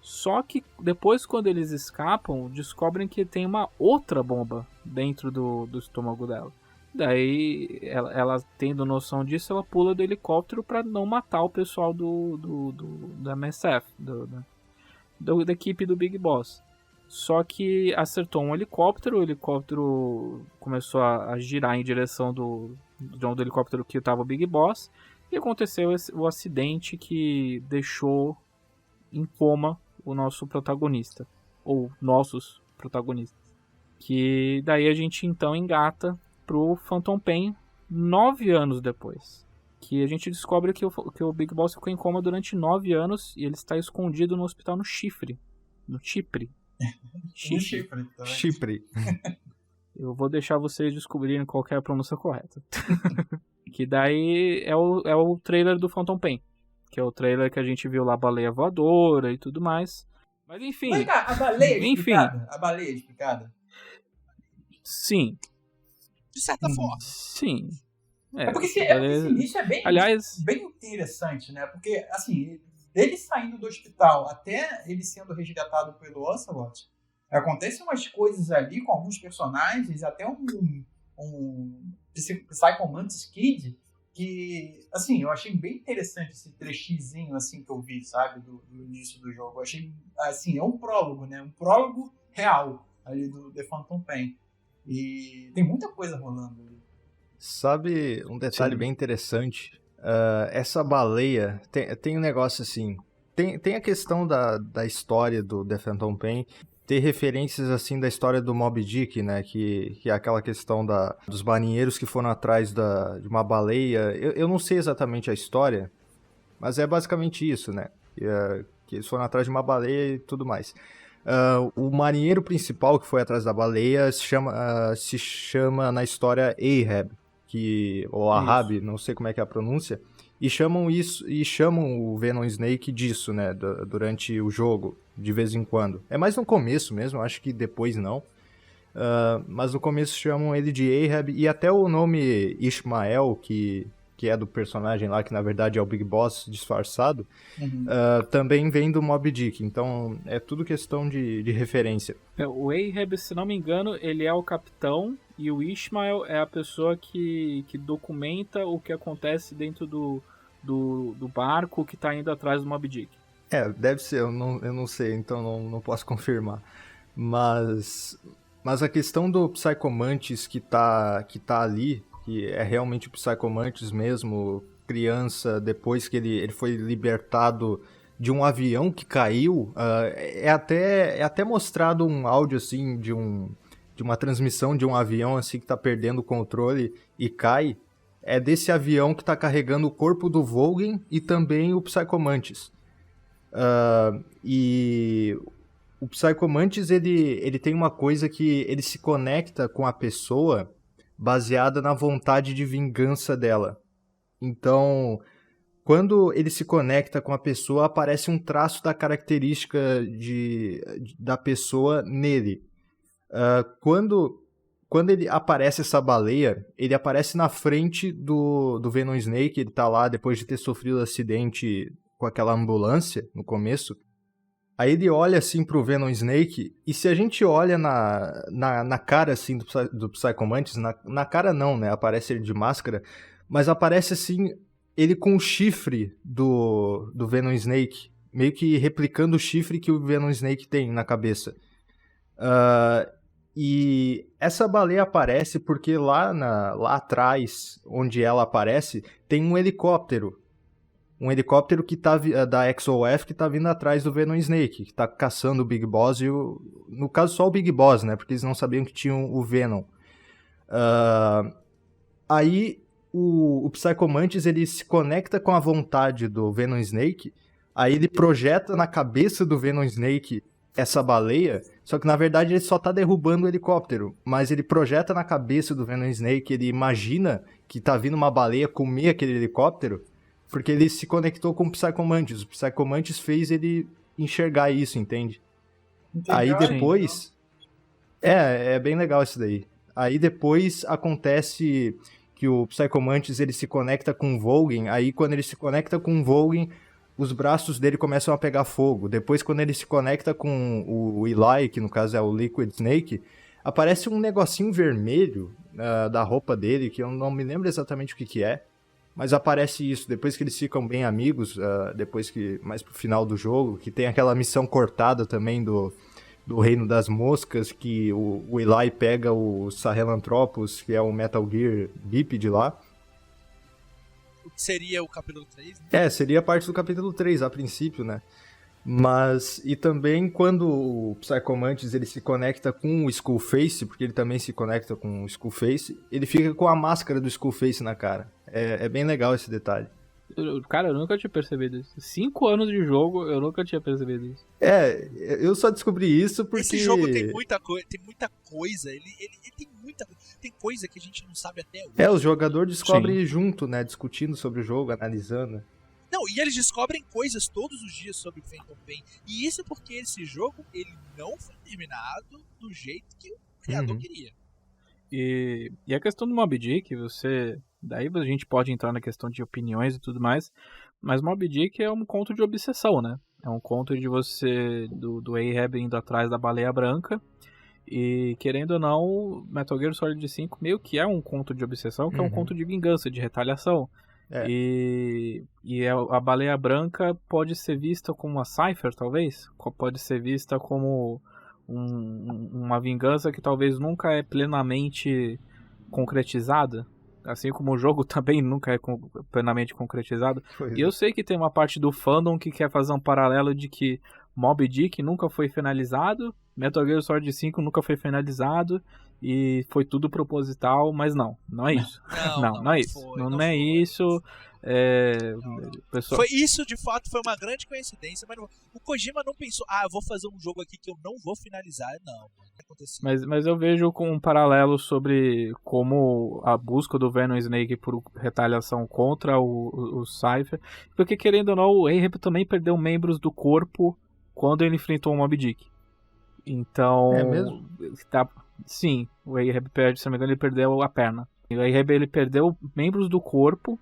Só que depois, quando eles escapam, descobrem que tem uma outra bomba dentro do estômago dela. Daí, ela tendo noção disso, ela pula do helicóptero para não matar o pessoal da MSF, da equipe do Big Boss. Só que acertou um helicóptero, o helicóptero começou a girar em direção do helicóptero que estava o Big Boss, e aconteceu o acidente que deixou em coma o nosso protagonista, ou nossos protagonistas. Que daí a gente então engata pro Phantom Pain 9 anos depois. Que a gente descobre que o Big Boss ficou em coma durante 9 anos e ele está escondido no hospital no Chipre.
Chipre.
Eu vou deixar vocês descobrirem qual que é a pronúncia correta. Que daí é o trailer do Phantom Pain. Que é o trailer que a gente viu lá, a baleia voadora e tudo mais. Mas enfim.
Mas, cara, a baleia explicada? A baleia explicada?
Sim.
De certa forma.
Sim.
Porque esse início é bem,
aliás,
bem interessante, né? Porque, assim, dele saindo do hospital até ele sendo resgatado pelo Ocelot, acontecem umas coisas ali com alguns personagens, até um Psycho Mantis Kid, que, assim, eu achei bem interessante esse trechizinho, assim, que eu vi, sabe, do início do jogo. Eu achei, assim, é um prólogo, né? Um prólogo real ali do The Phantom Pain. E tem muita coisa rolando ali.
Sabe um detalhe bem interessante? Essa baleia, tem um negócio assim, tem a questão da história do The Phantom Pain, ter referências assim da história do Moby Dick, né, que é aquela questão dos marinheiros que foram atrás de uma baleia. Eu não sei exatamente a história, mas é basicamente isso, né, que eles foram atrás de uma baleia e tudo mais. O marinheiro principal que foi atrás da baleia se chama na história Ahab, ou Ahab, não sei como é que é a pronúncia, e chamam o Venom Snake disso, né, durante o jogo, de vez em quando. É mais no começo mesmo, acho que depois não. Mas no começo chamam ele de Ahab, e até o nome Ishmael, que é do personagem lá, que na verdade é o Big Boss disfarçado, também vem do Moby Dick. Então é tudo questão de referência.
O Ahab, se não me engano, ele é o capitão, e o Ishmael é a pessoa que documenta o que acontece dentro do barco que está indo atrás do Moby Dick.
Deve ser, eu não sei, então não posso confirmar. Mas a questão do Psycho Mantis que tá ali, que é realmente o Psycho Mantis mesmo, criança, depois que ele foi libertado de um avião que caiu. É até mostrado um áudio assim de uma transmissão de um avião assim que tá perdendo o controle e cai. É desse avião que tá carregando o corpo do Volgin e também o Psycho Mantis. E o Psycho Mantis, ele tem uma coisa que ele se conecta com a pessoa baseada na vontade de vingança dela. Então, quando ele se conecta com a pessoa, aparece um traço da característica da pessoa nele. Quando ele aparece essa baleia, ele aparece na frente do Venom Snake, ele tá lá depois de ter sofrido um acidente com aquela ambulância no começo. Aí ele olha assim pro Venom Snake, e se a gente olha na cara assim do Psycho Mantis, na cara não, né? Aparece ele de máscara, mas aparece assim, ele com o chifre do Venom Snake, meio que replicando o chifre que o Venom Snake tem na cabeça. E essa baleia aparece porque lá atrás, onde ela aparece, tem um helicóptero. Um helicóptero que tá da XOF que tá vindo atrás do Venom Snake, que tá caçando o Big Boss no caso só o Big Boss, né? Porque eles não sabiam que tinham o Venom. Aí o Psycho Mantis, ele se conecta com a vontade do Venom Snake, aí ele projeta na cabeça do Venom Snake essa baleia, só que na verdade ele só tá derrubando o helicóptero, mas ele projeta na cabeça do Venom Snake, ele imagina que tá vindo uma baleia comer aquele helicóptero, porque ele se conectou com o Psycho Mantis. O Psycho Mantis fez ele enxergar isso, entende?
Entendeu?
Aí depois... É bem legal isso daí. Aí depois acontece que o Psycho Mantis, ele se conecta com o Volgin, aí quando ele se conecta com o Volgin, os braços dele começam a pegar fogo. Depois, quando ele se conecta com o Eli, que no caso é o Liquid Snake, aparece um negocinho vermelho da roupa dele, que eu não me lembro exatamente o que é, mas aparece isso. Depois que eles ficam bem amigos, depois que mais pro final do jogo, que tem aquela missão cortada também do Reino das Moscas, que o Eli pega o Sahelanthropus, que é o Metal Gear Biped lá.
O que seria o capítulo 3, né?
Seria parte do capítulo 3, a princípio, né? Mas, e também quando o Psycho Mantis, ele se conecta com o Skullface, porque ele também se conecta com o Skullface, ele fica com a máscara do Skullface na cara. É bem legal esse detalhe.
Cara, eu nunca tinha percebido isso. 5 anos de jogo, eu nunca tinha percebido isso.
Eu só descobri isso porque...
Esse jogo tem muita coisa, ele tem muita coisa. Tem coisa que a gente não sabe até hoje.
O jogador descobre junto, né? Discutindo sobre o jogo, analisando.
Não, e eles descobrem coisas todos os dias sobre o Phantom Pain. E isso porque esse jogo, ele não foi terminado do jeito que o criador queria.
E a questão do Moby Dick, daí a gente pode entrar na questão de opiniões e tudo mais, mas Moby Dick é um conto de obsessão, né? É um conto de você, do Ahab indo atrás da baleia branca, e querendo ou não, Metal Gear Solid 5 meio que é um conto de obsessão, que é um conto de vingança, de retaliação. E a baleia branca pode ser vista como uma Cypher, talvez? Pode ser vista como uma vingança que talvez nunca é plenamente concretizada, assim como o jogo também nunca é plenamente concretizado. E eu sei que tem uma parte do fandom que quer fazer um paralelo de que Moby Dick nunca foi finalizado, Metal Gear Solid 5 nunca foi finalizado e foi tudo proposital, mas não é isso. Não é isso. Não é isso. Pessoal...
Foi isso, de fato, foi uma grande coincidência, mas o Kojima não pensou, eu vou fazer um jogo aqui que eu não vou finalizar. Não aconteceu.
Mas eu vejo com um paralelo sobre como a busca do Venom Snake por retaliação contra o Cypher, porque querendo ou não, o Ahab também perdeu membros do corpo quando ele enfrentou o Moby Dick. Então... É mesmo? Sim, o Ahab se não me engano, ele perdeu a perna. O Ahab, ele perdeu membros do corpo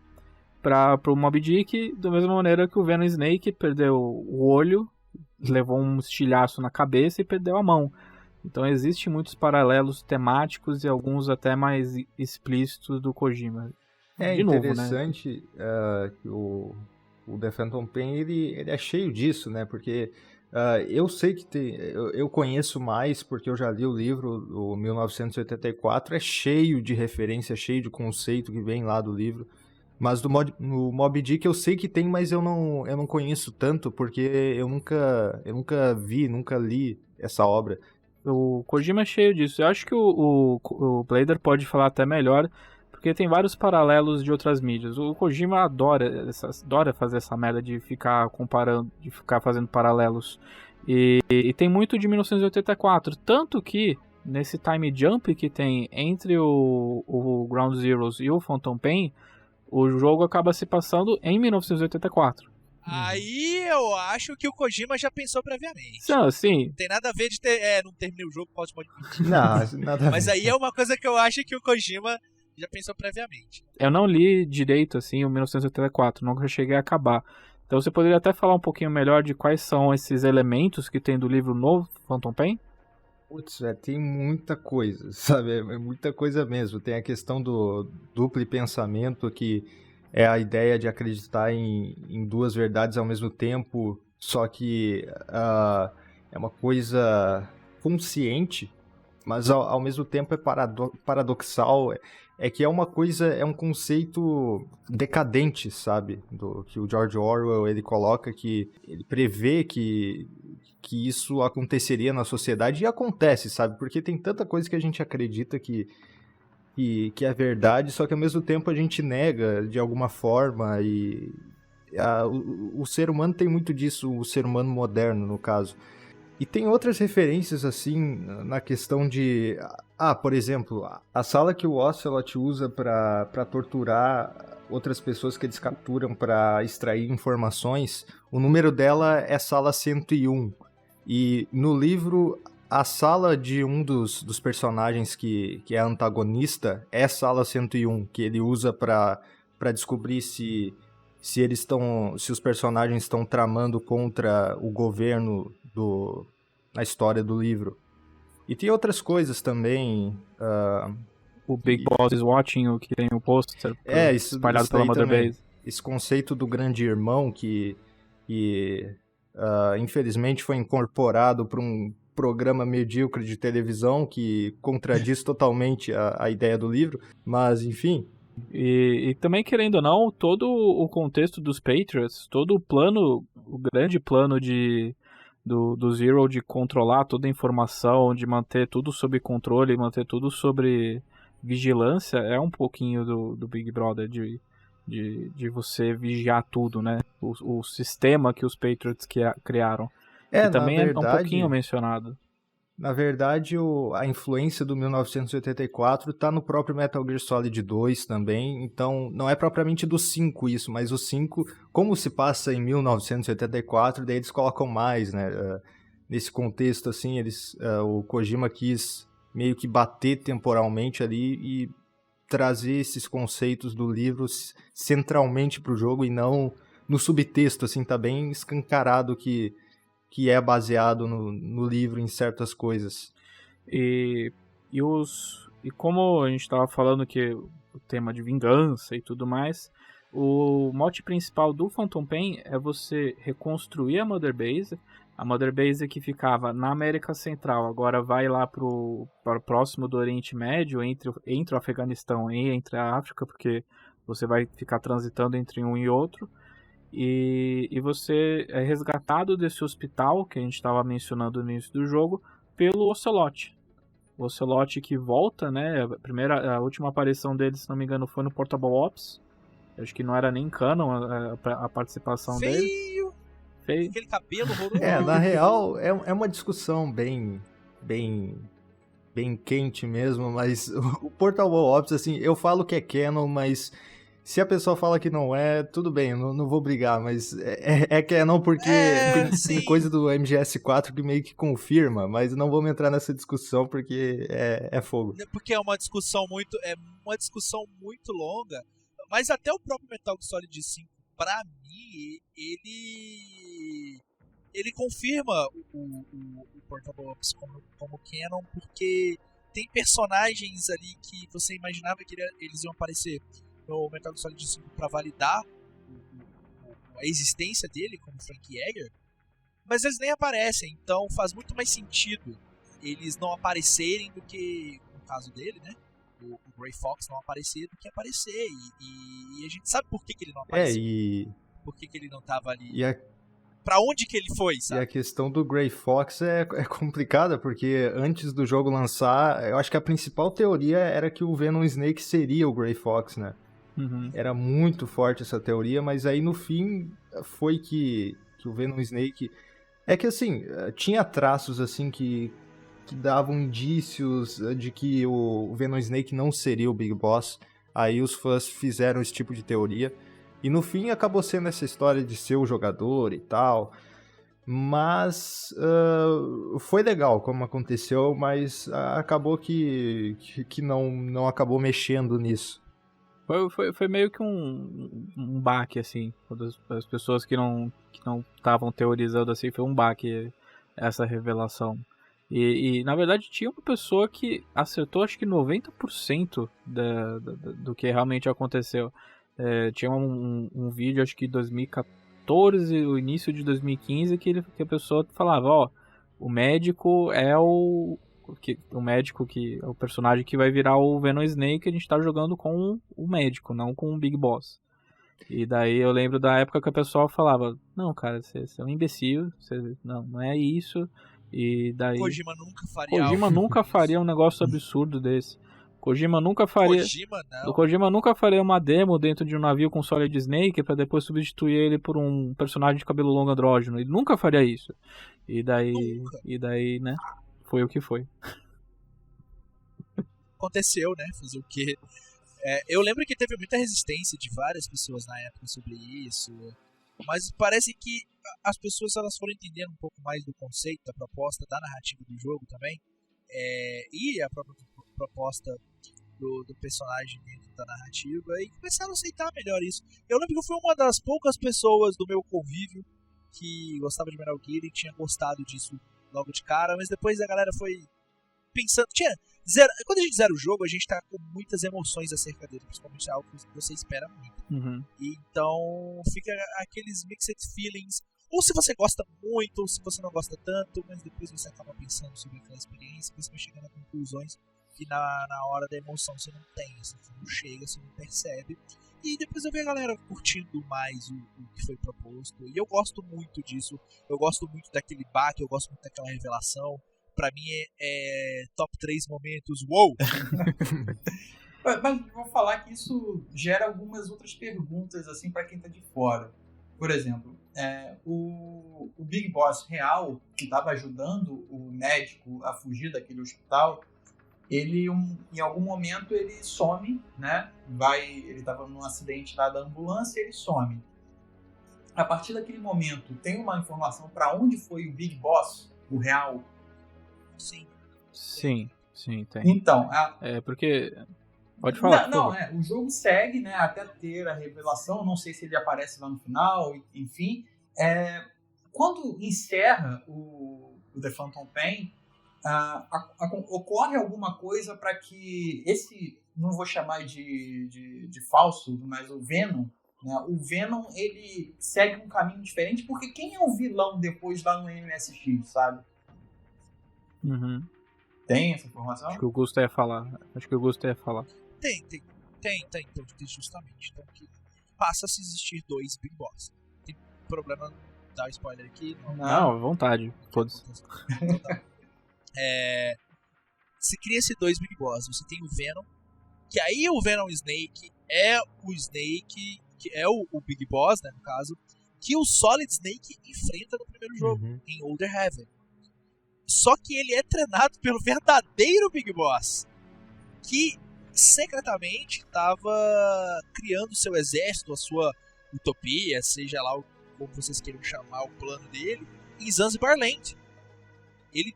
pro Moby Dick, da mesma maneira que o Venom Snake perdeu o olho, levou um estilhaço na cabeça e perdeu a mão. Então existem muitos paralelos temáticos e alguns até mais explícitos do Kojima. De
interessante, novo, né? Que o The Phantom Pain, ele é cheio disso, né? Porque Eu sei que eu conheço mais porque eu já li o livro, o 1984, é cheio de referência, cheio de conceito que vem lá do livro. Mas no Moby Dick eu sei que tem, mas eu não conheço tanto porque eu nunca vi, nunca li essa obra.
O Kojima é cheio disso. Eu acho que o Blader pode falar até melhor, porque tem vários paralelos de outras mídias. O Kojima adora fazer essa merda de ficar comparando, de ficar fazendo paralelos. E tem muito de 1984. Tanto que, nesse time jump que tem entre o Ground Zeroes e o Phantom Pain, o jogo acaba se passando em 1984.
Aí eu acho que o Kojima já pensou previamente.
Sim.
Não tem nada a ver de ter. Não terminei o jogo, pode mentir.
Não, nada a
Mas
ver.
aí é uma coisa que eu acho que o Kojima já pensou previamente.
Eu não li direito assim o 1984, nunca cheguei a acabar. Então você poderia até falar um pouquinho melhor de quais são esses elementos que tem do livro novo, Phantom Pain?
Putz, tem muita coisa, sabe? É muita coisa mesmo. Tem a questão do duplo pensamento, que é a ideia de acreditar em duas verdades ao mesmo tempo, só que é uma coisa consciente, mas ao mesmo tempo é paradoxal. É que é uma coisa, é um conceito decadente, sabe? Que o George Orwell ele coloca, que ele prevê que isso aconteceria na sociedade, e acontece, sabe? Porque tem tanta coisa que a gente acredita que é verdade, só que ao mesmo tempo a gente nega de alguma forma, e o ser humano tem muito disso, o ser humano moderno, no caso. E tem outras referências, assim, na questão de... por exemplo, a sala que o Ocelot usa para torturar outras pessoas que eles capturam para extrair informações, o número dela é sala 101. E no livro, a sala de um dos personagens que é antagonista é sala 101, que ele usa para descobrir se os personagens estão tramando contra o governo na história do livro. E tem outras coisas também.
O Big Boss is Watching, o que tem o pôster espalhado
isso
pela
daí
Mother
também.
Base.
Esse conceito do grande irmão que infelizmente foi incorporado para um programa medíocre de televisão que contradiz totalmente a ideia do livro, mas enfim.
E também, querendo ou não, todo o contexto dos Patriots, todo o plano, o grande plano do Zero de controlar toda a informação, de manter tudo sob controle, manter tudo sobre vigilância, é um pouquinho do Big Brother, de você vigiar tudo, né? O sistema que os Patriots criaram. Que também é um pouquinho mencionado.
Na verdade, a influência do 1984 está no próprio Metal Gear Solid 2 também, então não é propriamente do 5 isso, mas o 5, como se passa em 1984, daí eles colocam mais, né? Nesse contexto, assim, o Kojima quis meio que bater temporalmente ali e trazer esses conceitos do livro centralmente para o jogo e não no subtexto, assim, tá bem escancarado que é baseado no livro em certas coisas.
E como a gente estava falando que o tema de vingança e tudo mais, o mote principal do Phantom Pain é você reconstruir a Mother Base que ficava na América Central, agora vai lá para o próximo do Oriente Médio, entre o Afeganistão e entre a África, porque você vai ficar transitando entre um e outro. E você é resgatado desse hospital que a gente estava mencionando no início do jogo pelo Ocelot. O Ocelot que volta, né? A última aparição dele, se não me engano, foi no Portable Ops. Acho que não era nem canon a participação dele. Feio.
Aquele cabelo horroroso.
Na real, é uma discussão bem quente mesmo, mas o Portable Ops, assim, eu falo que é canon, mas se a pessoa fala que não é, tudo bem, eu não vou brigar, mas é canon porque tem coisa do MGS4 que meio que confirma, mas não vamos entrar nessa discussão porque é fogo.
Porque é uma discussão muito longa, mas até o próprio Metal Gear Solid 5, pra mim, ele confirma o Portable Ops como canon, porque tem personagens ali que você imaginava que eles iam aparecer no Metal Gear Solid 5 para validar a existência dele como Frank Yeager, Mas eles nem aparecem, então faz muito mais sentido eles não aparecerem do que, no caso dele, né? O Gray Fox não aparecer do que aparecer. E a gente sabe por que ele não apareceu. Por que ele não tava ali. Pra onde que ele foi, sabe?
E a questão do Gray Fox é complicada, porque antes do jogo lançar, eu acho que a principal teoria era que o Venom Snake seria o Gray Fox, né?
Uhum.
Era muito forte essa teoria, mas aí no fim foi que o Venom Snake... É que assim, tinha traços assim que davam indícios de que o Venom Snake não seria o Big Boss. Aí os fãs fizeram esse tipo de teoria. E no fim acabou sendo essa história de ser o jogador e tal. Mas foi legal como aconteceu, mas acabou que não acabou mexendo nisso.
Foi meio que um baque, assim. As pessoas que não estavam teorizando assim, foi um baque essa revelação. E na verdade tinha uma pessoa que acertou acho que 90% do que realmente aconteceu. Tinha um vídeo, acho que 2014, o início de 2015, que a pessoa falava, ó, o médico é o personagem que vai virar o Venom Snake, a gente tá jogando com o médico, não com o Big Boss. E daí eu lembro da época que a pessoa falava, não, cara, você é um imbecil, não é isso. E daí
Kojima
nunca faria um negócio absurdo desse. Kojima nunca faria uma demo dentro de um navio com Solid Snake pra depois substituir ele por um personagem de cabelo longo andrógeno. Ele nunca faria isso. E daí, né, foi o que foi.
Aconteceu, né? Fazer o quê? Eu lembro que teve muita resistência de várias pessoas na época sobre isso, mas parece que as pessoas elas foram entendendo um pouco mais do conceito, da proposta, da narrativa do jogo também, e a própria proposta do personagem dentro da narrativa, e começaram a aceitar melhor isso. Eu lembro que eu fui uma das poucas pessoas do meu convívio que gostava de Metal Gear e tinha gostado disso logo de cara, mas depois a galera foi pensando... Quando a gente zera o jogo, a gente tá com muitas emoções acerca dele, principalmente algo que você espera muito.
Uhum.
Então fica aqueles mixed feelings, ou se você gosta muito, ou se você não gosta tanto, mas depois você acaba pensando sobre aquela experiência, você vai chegando a conclusões que na hora da emoção você não tem, você não chega, você não percebe. E depois eu vi a galera curtindo mais o que foi proposto, e eu gosto muito disso, eu gosto muito daquele baque, eu gosto muito daquela revelação. Pra mim é top 3 momentos, uou!
Mas vou falar que isso gera algumas outras perguntas assim para quem tá de fora. Por exemplo, o Big Boss real, que estava ajudando o médico a fugir daquele hospital, ele em algum momento ele some, né? Ele estava num acidente lá da ambulância e ele some. A partir daquele momento, tem uma informação para onde foi o Big Boss, o real?
Sim, tem.
Então,
porque... Pode falar.
O jogo segue, né, até ter a revelação, não sei se ele aparece lá no final, enfim. Quando encerra o The Phantom Pain, ocorre alguma coisa para que não vou chamar de falso, mas o Venom, né, o Venom ele segue um caminho diferente, porque quem é o vilão depois lá no MSX, sabe?
Uhum.
Tem essa informação?
Acho que o Gusto ia falar.
Tem, então, justamente. Então, que passa a se existir 2 Big Boss. Tem problema dar spoiler aqui?
Não, à vontade. Foda-se.
Então, tá. Se cria-se 2 Big Boss. Você tem o Venom, que aí o Venom Snake é o Snake, que é o Big Boss, né, no caso, que o Solid Snake enfrenta no primeiro jogo, em Older Heaven. Só que ele é treinado pelo verdadeiro Big Boss, que secretamente estava criando seu exército, a sua utopia, seja lá como vocês queiram chamar o plano dele, em Zanzibar Land. Ele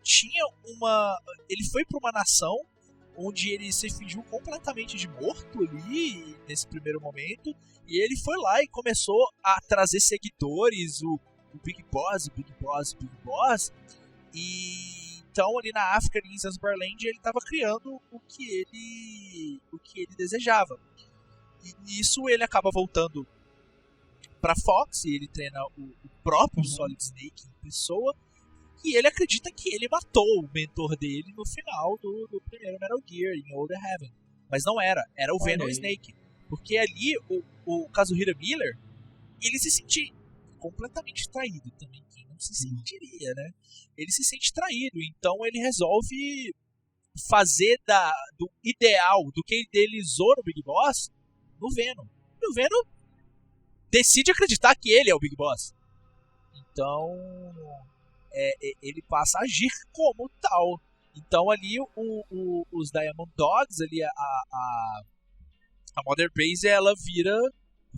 foi para uma nação onde ele se fingiu completamente de morto ali, nesse primeiro momento, e ele foi lá e começou a trazer seguidores, o Big Boss, e então ali na África, ali em Zanzibar Land, ele estava criando o que ele desejava. E nisso ele acaba voltando pra Fox e ele treina o próprio Solid Snake em pessoa. E ele acredita que ele matou o mentor dele no final do primeiro Metal Gear, em Older Heaven. Mas não era o
Olha
Venom
aí.
Snake. Porque ali o Kazuhira Miller, ele se sente completamente traído também. Quem não se sentiria, né? Ele se sente traído, então ele resolve fazer do ideal, do que ele idealizou no Big Boss, no Venom. E o Venom decide acreditar que ele é o Big Boss. Então, ele passa a agir como tal. Então ali os Diamond Dogs, ali a Mother Base, ela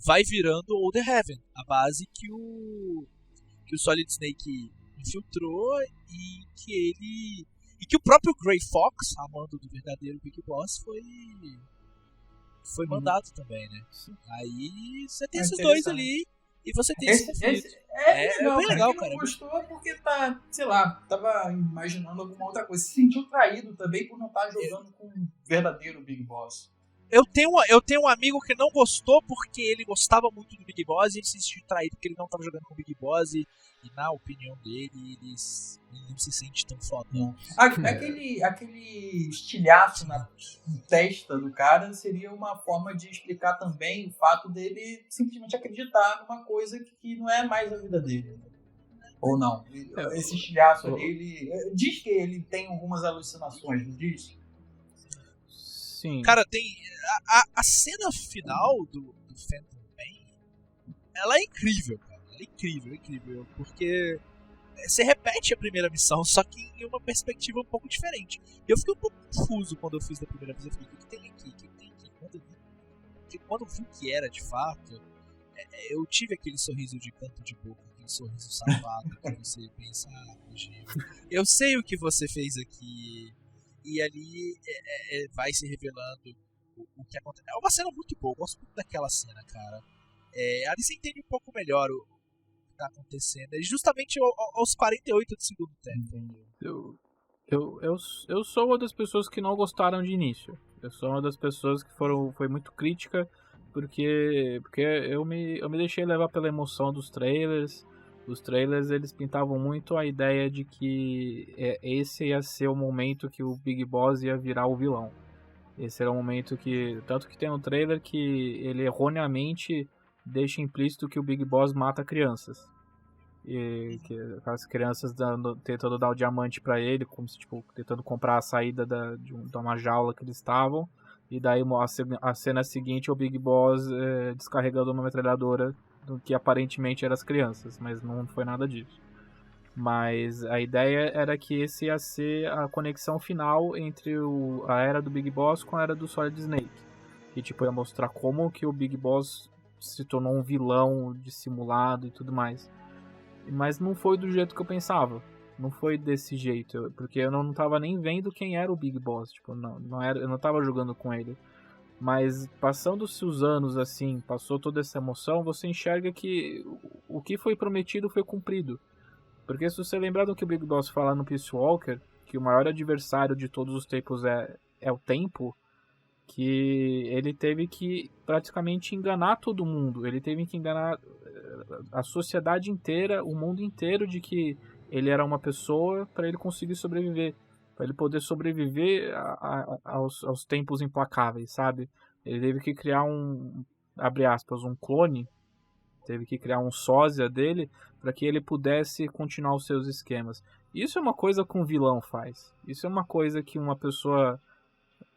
vai virando Older Heaven, a base que o Solid Snake infiltrou e que o próprio Grey Fox, amando do verdadeiro Big Boss, foi mandado também, né? Aí você tem esses dois ali e você tem esse conflito.
É legal,
bem legal,
Quem
cara.
não gostou porque tá, sei lá, tava imaginando alguma outra coisa. Se sentiu traído também por não estar jogando com um verdadeiro Big Boss.
Eu tenho um amigo que não gostou porque ele gostava muito do Big Boss e ele se sentiu traído porque ele não estava jogando com o Big Boss e na opinião dele, ele não se sente tão fodão.
Aquele estilhaço na testa do cara seria uma forma de explicar também o fato dele simplesmente acreditar numa coisa que não é mais a vida dele. Ou não. Esse estilhaço ali, ele diz que ele tem algumas alucinações, não diz?
Sim.
Cara, tem a cena final do Phantom Pain, ela é incrível, cara. Ela é incrível, porque você repete a primeira missão, só que em uma perspectiva um pouco diferente. E eu fiquei um pouco confuso quando eu fiz da primeira vez. Eu falei, o que tem aqui? Quando eu vi o que era de fato, eu tive aquele sorriso de canto de boca, aquele sorriso safado que você pensa, eu sei o que você fez aqui. E ali vai se revelando o que acontece. É uma cena muito boa, eu gosto muito daquela cena, cara. Ali você entende um pouco melhor o que tá acontecendo. É justamente aos 48 do segundo tempo.
Eu sou uma das pessoas que não gostaram de início. Eu sou uma das pessoas que foi muito crítica porque eu me deixei levar pela emoção dos trailers. Os trailers, eles pintavam muito a ideia de que esse ia ser o momento que o Big Boss ia virar o vilão. Esse era o momento que... Tanto que tem um trailer que ele erroneamente deixa implícito que o Big Boss mata crianças. E que as crianças tentando dar o diamante pra ele, como se, tipo, tentando comprar a saída de uma jaula que eles estavam. E daí a cena seguinte é o Big Boss descarregando uma metralhadora do que aparentemente eram as crianças, mas não foi nada disso. Mas a ideia era que esse ia ser a conexão final entre a era do Big Boss com a era do Solid Snake. Que tipo, ia mostrar como que o Big Boss se tornou um vilão dissimulado e tudo mais. Mas não foi do jeito que eu pensava. Não foi desse jeito, porque eu não tava nem vendo quem era o Big Boss. Tipo, eu não tava jogando com ele. Mas passando-se os anos assim, passou toda essa emoção, você enxerga que o que foi prometido foi cumprido. Porque se você lembrar do que o Big Boss fala no Peace Walker, que o maior adversário de todos os tempos é o tempo, que ele teve que praticamente enganar todo mundo. Ele teve que enganar a sociedade inteira, o mundo inteiro, de que ele era uma pessoa para ele conseguir sobreviver. Para ele poder sobreviver aos tempos implacáveis, sabe? Ele teve que criar abre aspas, um clone. Teve que criar um sósia dele para que ele pudesse continuar os seus esquemas. Isso é uma coisa que um vilão faz. Isso é uma coisa que uma pessoa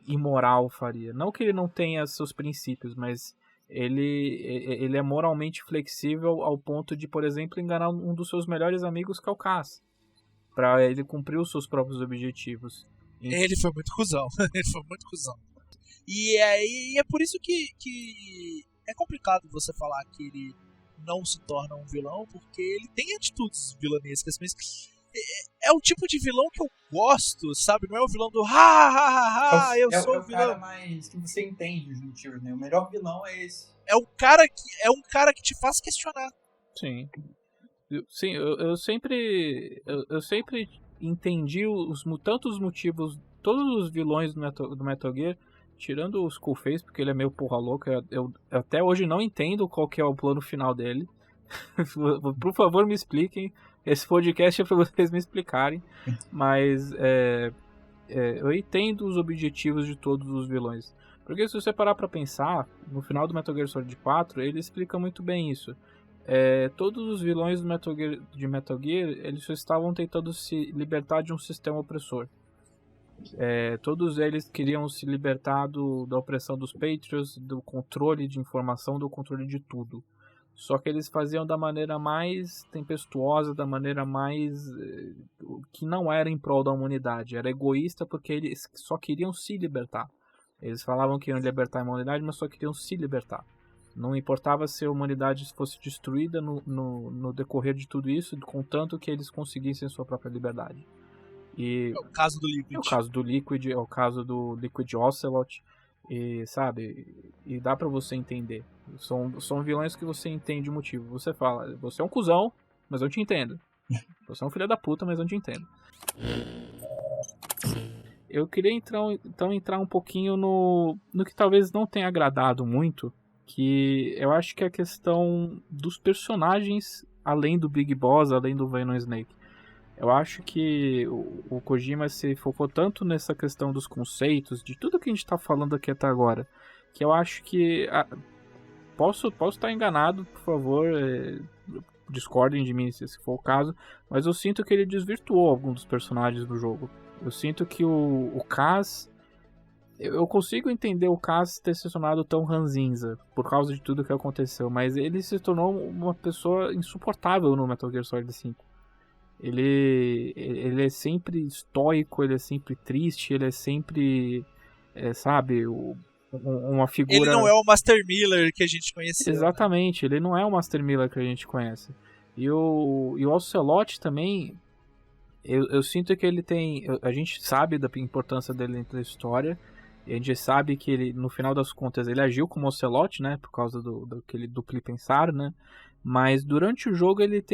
imoral faria. Não que ele não tenha seus princípios, mas ele é moralmente flexível ao ponto de, por exemplo, enganar um dos seus melhores amigos, que é o Cass, pra ele cumprir os seus próprios objetivos.
Ele foi muito cuzão. E é por isso que é complicado você falar que ele não se torna um vilão, porque ele tem atitudes vilanescas, mas é o tipo de vilão que eu gosto, sabe? Não é o vilão do eu sou o vilão.
É o cara mais que você entende os motivos, né? O melhor vilão é esse.
É um cara que te faz questionar.
Sim. Eu sempre entendi tantos motivos, todos os vilões do Metal Gear, tirando o Skullface, porque ele é meio porra louca. Eu até hoje não entendo qual que é o plano final dele. Por favor, me expliquem. Esse podcast é pra vocês me explicarem. Mas eu entendo os objetivos de todos os vilões. Porque se você parar pra pensar, no final do Metal Gear Solid 4, ele explica muito bem isso. Todos os vilões de Metal Gear, eles só estavam tentando se libertar de um sistema opressor. Todos eles queriam se libertar da opressão dos Patriots, do controle de informação, do controle de tudo. Só que eles faziam da maneira mais tempestuosa, da maneira mais... que não era em prol da humanidade. Era egoísta porque eles só queriam se libertar. Eles falavam que iam libertar a humanidade, mas só queriam se libertar. Não importava se a humanidade fosse destruída no decorrer de tudo isso, contanto que eles conseguissem sua própria liberdade. E
É o caso do Liquid.
é o caso do Liquid, é o caso do Liquid Ocelot, e sabe, e dá pra você entender. São vilões que você entende o motivo. Você fala, você é um cuzão, mas eu te entendo. Você é um filho da puta, mas eu te entendo. Eu queria então entrar um pouquinho no que talvez não tenha agradado muito, que eu acho que é a questão dos personagens além do Big Boss, além do Venom Snake. Eu acho que o Kojima se focou tanto nessa questão dos conceitos, de tudo que a gente está falando aqui até agora, que eu acho que... Posso estar enganado, por favor, discordem de mim se for o caso, mas eu sinto que ele desvirtuou alguns dos personagens do jogo. Eu sinto que o Kaz... Eu consigo entender o Kaz ter se tornado tão ranzinza por causa de tudo que aconteceu, mas ele se tornou uma pessoa insuportável no Metal Gear Solid 5. Ele é sempre estoico, ele é sempre triste, ele é sempre, sabe, uma figura...
Ele não é o Master Miller que a gente conheceu.
Exatamente, ele não é o Master Miller que a gente conhece. E o Ocelot também, eu sinto que ele tem... A gente sabe da importância dele dentro da história, e a gente sabe que ele, no final das contas, ele agiu como Ocelot, né, por causa daquele duplo pensar, né? Mas durante o jogo ele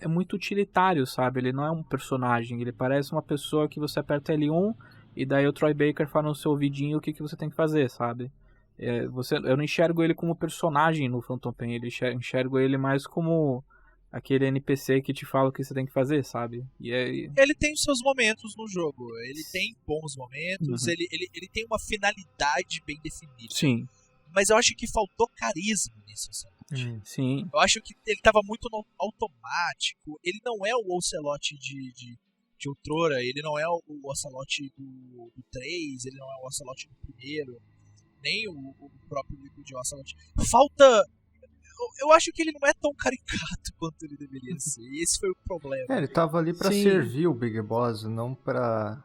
é muito utilitário, sabe? Ele não é um personagem, ele parece uma pessoa que você aperta L1 e daí o Troy Baker fala no seu ouvidinho o que você tem que fazer, sabe? Eu não enxergo ele como personagem no Phantom Pain, eu enxergo ele mais como aquele NPC que te fala o que você tem que fazer, sabe?
Ele tem os seus momentos no jogo, ele tem bons momentos,
Uhum.
ele tem uma finalidade bem definida.
Sim,
Mas eu acho que faltou carisma nisso, sabe?
sim.
Eu acho que ele tava muito no automático. Ele não é o Ocelot de outrora, ele não é o Ocelot do 3, ele não é o Ocelot do primeiro, nem o próprio Liquid Ocelot. Falta... Eu acho que ele não é tão caricato quanto ele deveria ser. E esse foi o problema.
Ele tava ali pra
Sim.
servir o Big Boss, não pra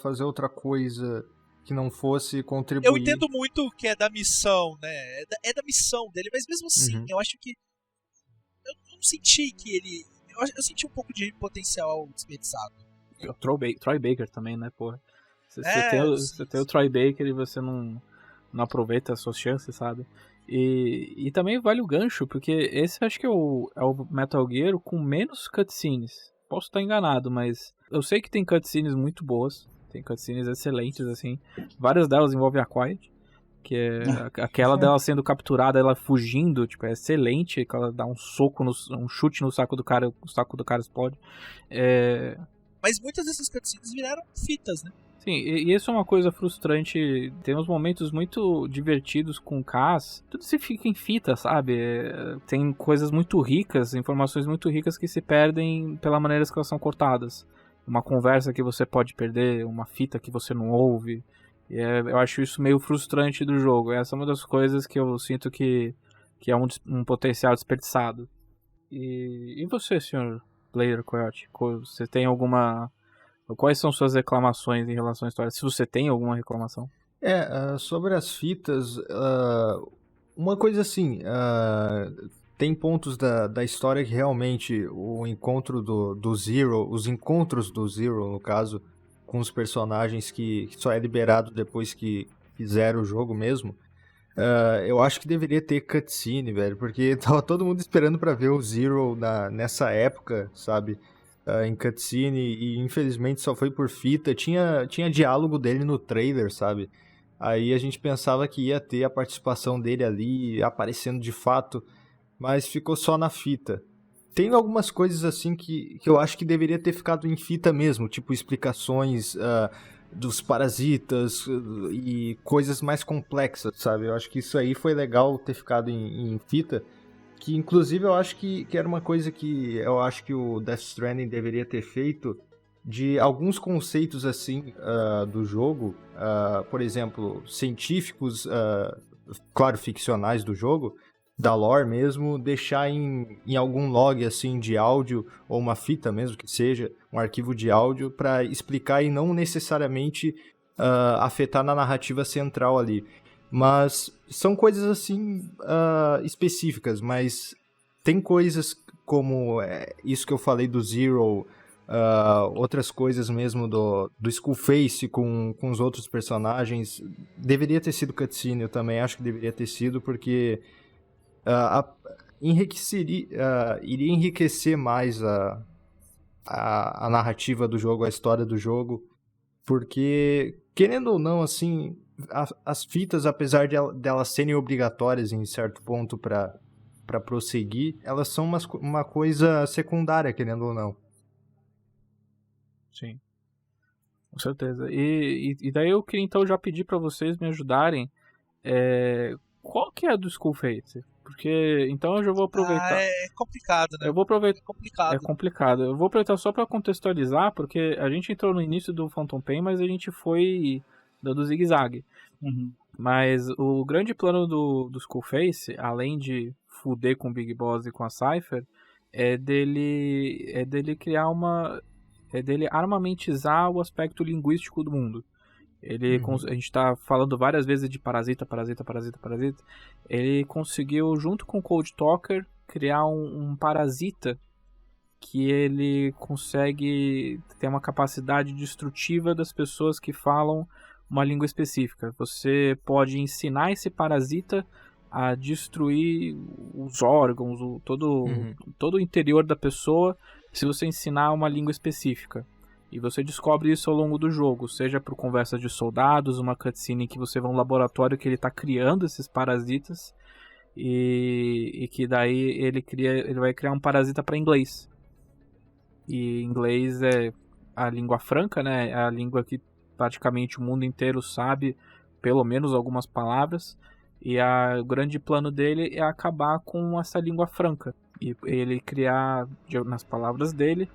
fazer outra coisa que não fosse contribuir.
Eu entendo muito que é da missão, né? É da missão dele, mas mesmo assim,
Uhum.
eu acho que... Eu não senti que ele... Eu senti um pouco de potencial desperdiçado.
O Troy Baker também, né, porra? Você
Sim,
tem o Troy Baker e você não aproveita as suas chances, sabe? E também vale o gancho, porque esse acho que é o Metal Gear com menos cutscenes. Posso estar enganado, mas eu sei que tem cutscenes muito boas, tem cutscenes excelentes, assim. Várias delas envolvem a Quiet, que é aquela dela sendo capturada, ela fugindo, tipo, é excelente, que ela dá um chute no saco do cara, o saco do cara explode.
Mas muitas dessas cutscenes viraram fitas, né?
Sim, e isso é uma coisa frustrante. Tem uns momentos muito divertidos com o Kaz. Tudo se fica em fita, sabe? Tem coisas muito ricas, informações muito ricas que se perdem pela maneira que elas são cortadas. Uma conversa que você pode perder, uma fita que você não ouve. Eu acho isso meio frustrante do jogo. Essa é uma das coisas que eu sinto que é um potencial desperdiçado. E você, senhor Blader Coyote? Você tem alguma... Quais são suas reclamações em relação à história? Se você tem alguma reclamação?
Sobre as fitas, uma coisa assim, tem pontos da história que realmente o encontro do Zero, os encontros do Zero, no caso, com os personagens que só é liberado depois que fizeram o jogo mesmo, eu acho que deveria ter cutscene, velho, porque tava todo mundo esperando pra ver o Zero nessa época, sabe? Em cutscene, e infelizmente só foi por fita. Tinha diálogo dele no trailer, sabe? Aí a gente pensava que ia ter a participação dele ali, aparecendo de fato, mas ficou só na fita. Tem algumas coisas assim que eu acho que deveria ter ficado em fita mesmo, tipo explicações dos parasitas e coisas mais complexas, sabe? Eu acho que isso aí foi legal ter ficado em fita, que inclusive eu acho que era uma coisa que eu acho que o Death Stranding deveria ter feito, de alguns conceitos assim do jogo, por exemplo, científicos, claro, ficcionais do jogo, da lore mesmo, deixar em algum log assim de áudio, ou uma fita mesmo que seja, um arquivo de áudio, para explicar e não necessariamente afetar na narrativa central ali. Mas são coisas assim específicas, mas tem coisas como isso que eu falei do Zero, outras coisas mesmo do Skullface com os outros personagens. Deveria ter sido cutscene, eu também acho que deveria ter sido, porque iria enriquecer mais a narrativa do jogo, a história do jogo, porque, querendo ou não, assim, as fitas, apesar delas serem obrigatórias em certo ponto para prosseguir, elas são uma coisa secundária, querendo ou não.
Sim, com certeza. E daí eu queria então já pedir pra vocês me ajudarem. Qual que é a do Skullface? Porque então eu já vou aproveitar.
É complicado, né?
Eu vou aproveitar.
Complicado.
É complicado. Eu vou aproveitar só pra contextualizar, porque a gente entrou no início do Phantom Pain, mas a gente foi dando zigue-zague.
Uhum.
Mas o grande plano do Skullface, além de fuder com o Big Boss e com a Cypher, é dele criar é dele armamentizar o aspecto linguístico do mundo. A gente tá falando várias vezes de parasita. Ele conseguiu, junto com o Cold Talker, criar um parasita que ele consegue ter uma capacidade destrutiva das pessoas que falam uma língua específica. Você pode ensinar esse parasita a destruir os órgãos, todo o interior da pessoa, se você ensinar uma língua específica. E você descobre isso ao longo do jogo, seja por conversas de soldados, uma cutscene em que você vai a um laboratório que ele está criando esses parasitas, e que daí ele vai criar um parasita para inglês. E inglês é a língua franca, né? É a língua que praticamente o mundo inteiro sabe pelo menos algumas palavras. E o grande plano dele é acabar com essa língua franca. E ele criar, nas palavras dele,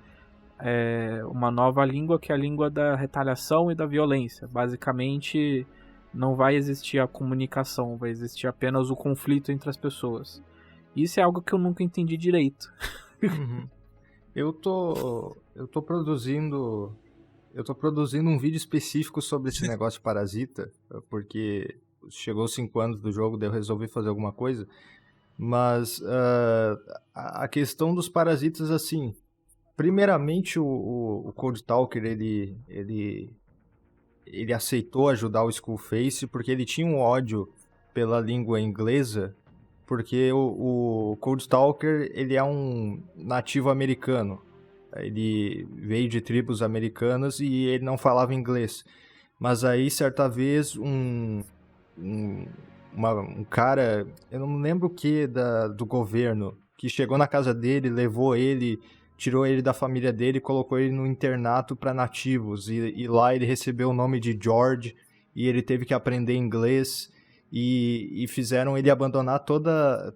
uma nova língua, que é a língua da retaliação e da violência. Basicamente, não vai existir a comunicação, vai existir apenas o conflito entre as pessoas. Isso é algo que eu nunca entendi direito.
Eu tô produzindo um vídeo específico sobre esse negócio de parasita, porque chegou os 5 anos do jogo, daí eu resolvi fazer alguma coisa. Mas a questão dos parasitas, assim, primeiramente o Cold Talker, ele aceitou ajudar o Skullface porque ele tinha um ódio pela língua inglesa, porque o Cold Talker, ele é um nativo americano. Ele veio de tribos americanas e ele não falava inglês. Mas aí, certa vez, um cara, eu não lembro o que, do governo, que chegou na casa dele, levou ele, tirou ele da família dele e colocou ele no internato para nativos. E lá ele recebeu o nome de George e ele teve que aprender inglês. E fizeram ele abandonar toda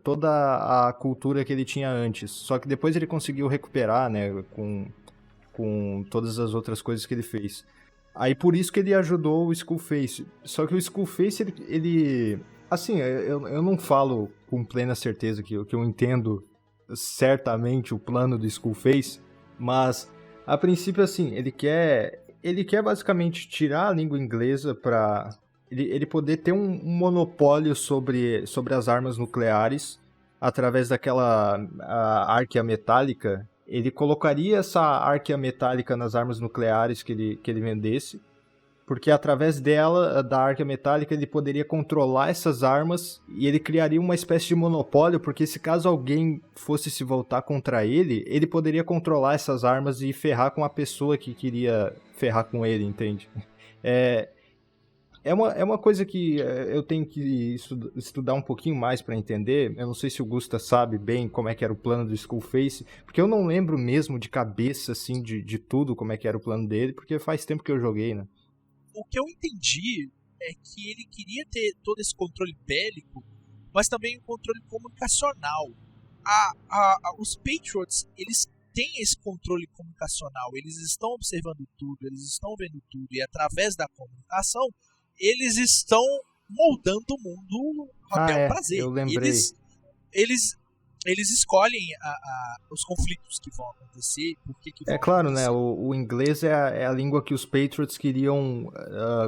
a cultura que ele tinha antes. Só que depois ele conseguiu recuperar, né, com todas as outras coisas que ele fez. Aí por isso que ele ajudou o Skullface. Só que o Skullface, ele assim, eu não falo com plena certeza que eu entendo certamente o plano do Skullface, mas a princípio, assim, ele quer basicamente tirar a língua inglesa para ele poder ter um monopólio sobre as armas nucleares através daquela árquea metálica. Ele colocaria essa árquea metálica nas armas nucleares que ele vendesse, porque através dela, da árquea metálica, ele poderia controlar essas armas e ele criaria uma espécie de monopólio, porque se caso alguém fosse se voltar contra ele, ele poderia controlar essas armas e ferrar com a pessoa que queria ferrar com ele, entende? É uma coisa que eu tenho que estudar um pouquinho mais pra entender. Eu não sei se o Gusta sabe bem como é que era o plano do Skullface, porque eu não lembro mesmo de cabeça, assim, de tudo como é que era o plano dele, porque faz tempo que eu joguei, né?
O que eu entendi é que ele queria ter todo esse controle bélico, mas também um controle comunicacional. Os Patriots, eles têm esse controle comunicacional, eles estão observando tudo, eles estão vendo tudo, e através da comunicação, eles estão moldando o mundo a bel prazer.
Eu lembrei.
Eles escolhem os conflitos que vão acontecer, por que vão
claro,
acontecer.
né? O inglês é a língua que os Patriots queriam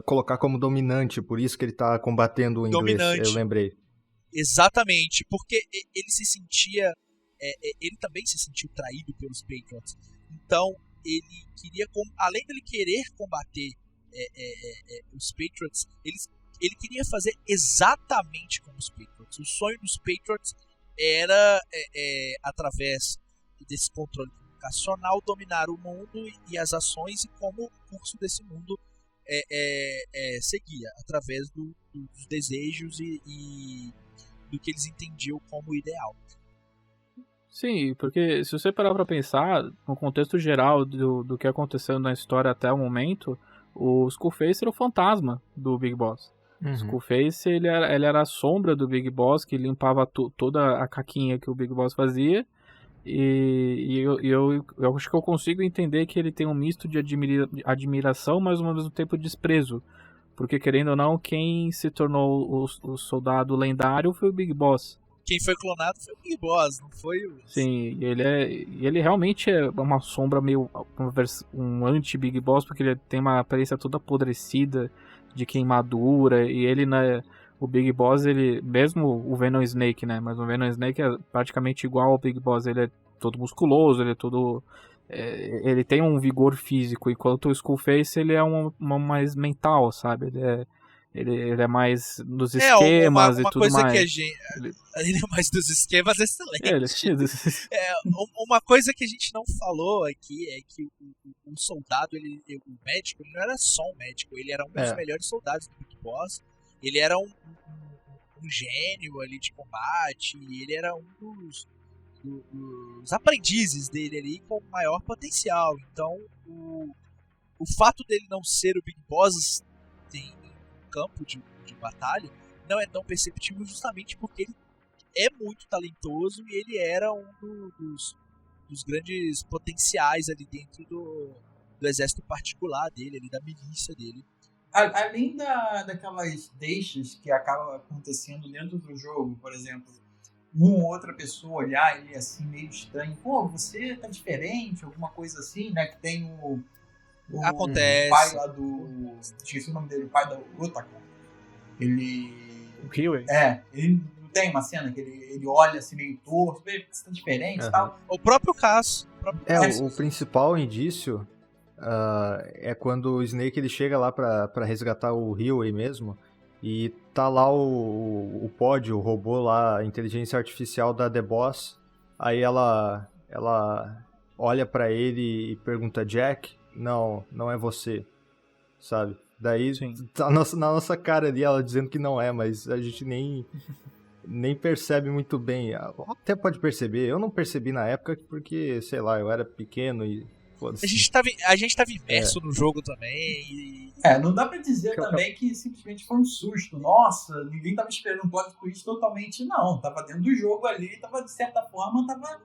colocar como dominante, por isso que ele tá combatendo o inglês,
Dominante.
eu lembrei.
Exatamente, porque ele se sentia. Ele também se sentiu traído pelos Patriots. Então, ele queria, além dele querer combater os Patriots, ele queria fazer exatamente como os Patriots. O sonho dos Patriots era, através desse controle comunicacional, dominar o mundo e as ações e como o curso desse mundo seguia, através dos desejos e do que eles entendiam como ideal.
Sim, porque se você parar pra pensar, no contexto geral do que aconteceu na história até o momento, o Skullface era o fantasma do Big Boss. O Skullface, ele era a sombra do Big Boss, que limpava toda a caquinha que o Big Boss fazia. E eu acho que eu consigo entender que ele tem um misto de admiração, mas ao mesmo tempo desprezo. Porque, querendo ou não, quem se tornou o soldado lendário foi o Big Boss.
Quem foi clonado foi o Big Boss, não foi o...
Sim, ele realmente é uma sombra meio... um anti-Big Boss, porque ele tem uma aparência toda apodrecida, de queimadura, e ele, né... O Big Boss, ele... Mesmo o Venom Snake, né? Mas o Venom Snake é praticamente igual ao Big Boss. Ele é todo musculoso, ele é todo... ele tem um vigor físico, enquanto o Skullface, ele é mais mental, sabe? Ele é mais dos esquemas
uma
e tudo
coisa
mais.
Que a gente... Ele é mais dos esquemas, excelente.
É,
uma coisa que a gente não falou aqui é que o soldado, o médico, ele não era só um médico, ele era um dos melhores soldados do Big Boss. Ele era um gênio ali de combate, e ele era um dos aprendizes dele ali com maior potencial. Então, o fato dele não ser o Big Boss em campo de batalha não é tão perceptível, justamente porque ele é muito talentoso e ele era um dos grandes potenciais ali dentro do exército particular dele, ali da milícia dele.
Além daquelas deixas que acabam acontecendo dentro do jogo, por exemplo, uma ou outra pessoa olhar ele assim meio estranho, pô, você tá diferente, alguma coisa assim, né? Que tem o
Acontece.
pai lá do... Esqueci o nome dele, o pai da Utaka. Ele...
O Huey?
Ele não tem uma cena que ele olha assim meio torto, vê que você tá diferente e tal.
O próprio Cass.
O principal indício é quando o Snake ele chega lá pra resgatar o Huey mesmo, e tá lá o pod, o robô lá, a inteligência artificial da The Boss. Aí ela olha pra ele e pergunta: Jack? Não é você, sabe? Daí tá na nossa cara ali ela dizendo que não é, mas a gente nem percebe muito bem. Até pode perceber, eu não percebi na época porque, sei lá, eu era pequeno e foda-se.
A gente tava imerso no jogo também.
Não dá pra dizer também que simplesmente foi um susto. Nossa, ninguém tava esperando um plot twist totalmente, não. Tava dentro do jogo ali, tava de certa forma, tava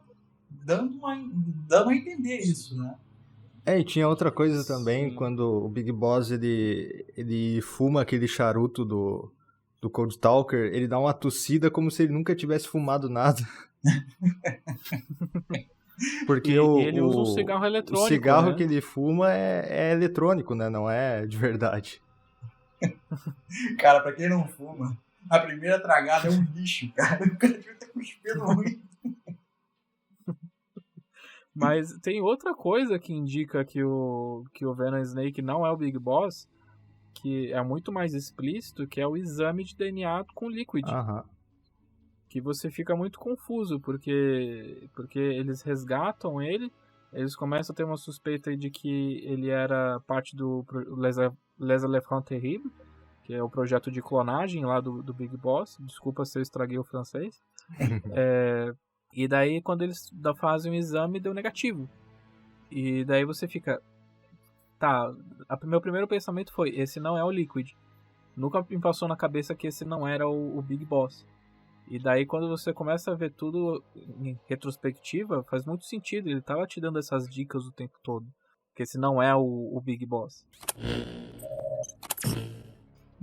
dando a entender isso, né?
E tinha outra coisa também, quando o Big Boss ele fuma aquele charuto do Cold Talker, ele dá uma tossida como se ele nunca tivesse fumado nada. Porque
ele usa um cigarro eletrônico.
O cigarro,
né?
que ele fuma é eletrônico, né? Não é de verdade.
Cara, pra quem não fuma, a primeira tragada é um lixo, cara. O cara devia ter cuspido muito.
Mas tem outra coisa que indica que o Venom Snake não é o Big Boss, que é muito mais explícito, que é o exame de DNA com Liquid. Que você fica muito confuso, porque eles resgatam ele, eles começam a ter uma suspeita de que ele era parte do Les Elephants Terribles, que é o projeto de clonagem lá do Big Boss. Desculpa se eu estraguei o francês. E daí, quando eles fazem o exame, deu negativo. E daí você fica... Tá, meu primeiro pensamento foi, esse não é o Liquid. Nunca me passou na cabeça que esse não era o Big Boss. E daí, quando você começa a ver tudo em retrospectiva, faz muito sentido. Ele tava te dando essas dicas o tempo todo. Que esse não é o Big Boss.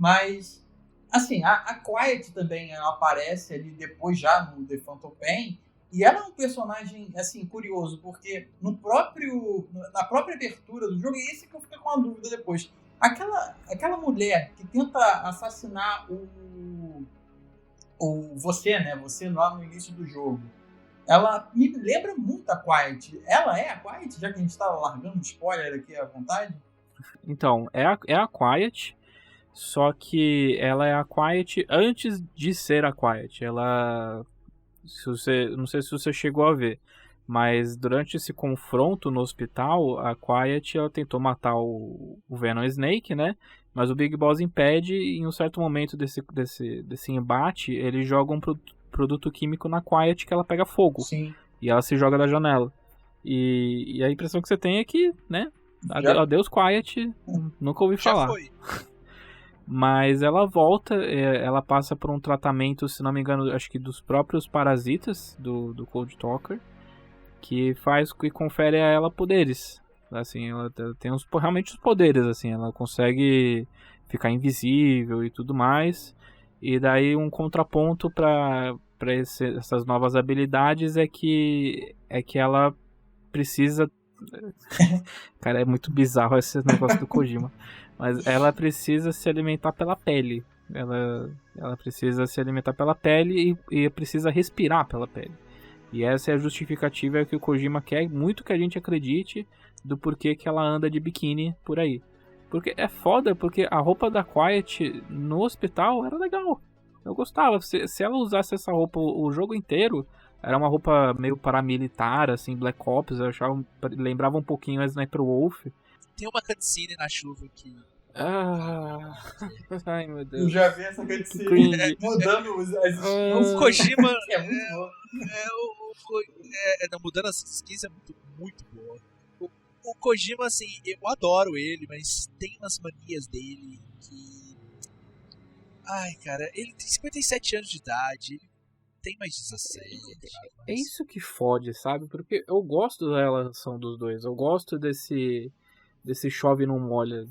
Mas, assim, a Quiet também ela aparece ali depois já no The Phantom Pain. E ela é um personagem, assim, curioso, porque na própria abertura do jogo, é esse que eu fiquei com a dúvida depois. Aquela mulher que tenta assassinar você, né? Você lá no início do jogo. Ela me lembra muito a Quiet. Ela é a Quiet, já que a gente tá largando spoiler aqui à vontade?
Então, é a Quiet, só que ela é a Quiet antes de ser a Quiet. Ela... não sei se você chegou a ver, mas durante esse confronto no hospital, a Quiet ela tentou matar o Venom Snake, né? Mas o Big Boss impede e em um certo momento desse embate, ele joga um produto químico na Quiet que ela pega fogo.
Sim.
E ela se joga da janela. E a impressão que você tem é que, né? Adeus Quiet, nunca ouvi falar.
Já foi.
Mas ela volta, ela passa por um tratamento, se não me engano, acho que dos próprios parasitas do Cold Talker, que confere a ela poderes. Assim, ela tem realmente os poderes, assim, ela consegue ficar invisível e tudo mais. E daí um contraponto para essas novas habilidades é que ela precisa... Cara, é muito bizarro esse negócio do Kojima. Mas ela precisa se alimentar pela pele. Ela precisa se alimentar pela pele e precisa respirar pela pele. E essa é a justificativa que o Kojima quer muito que a gente acredite do porquê que ela anda de biquíni por aí. Porque é foda, porque a roupa da Quiet no hospital era legal. Eu gostava. Se ela usasse essa roupa o jogo inteiro, era uma roupa meio paramilitar, assim, Black Ops, lembrava um pouquinho a Sniper Wolf.
Tem uma cutscene na chuva que...
Ai, meu Deus.
Eu já vi essa cutscene mudando
O Kojima...
É muito bom.
Mudando as skins é muito boa. O Kojima, assim, eu adoro ele, mas tem umas manias dele que... Ai, cara, ele tem 57 anos de idade, ele tem mais 16.
É isso que fode, sabe? Porque eu gosto da relação dos dois. Eu gosto desse chove não molha,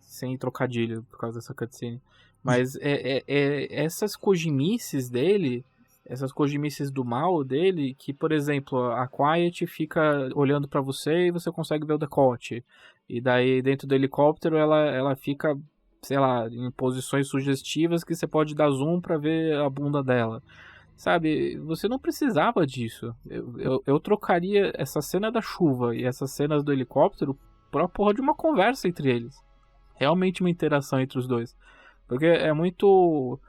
sem trocadilho por causa dessa cutscene. Mas essas Kojimices dele, essas Kojimices do mal dele, que, por exemplo, a Quiet fica olhando pra você e você consegue ver o decote. E daí, dentro do helicóptero, ela fica, sei lá, em posições sugestivas que você pode dar zoom pra ver a bunda dela. Sabe, você não precisava disso. Eu trocaria essa cena da chuva e essas cenas do helicóptero pra porra de uma conversa entre eles. Realmente uma interação entre os dois. Porque é muito...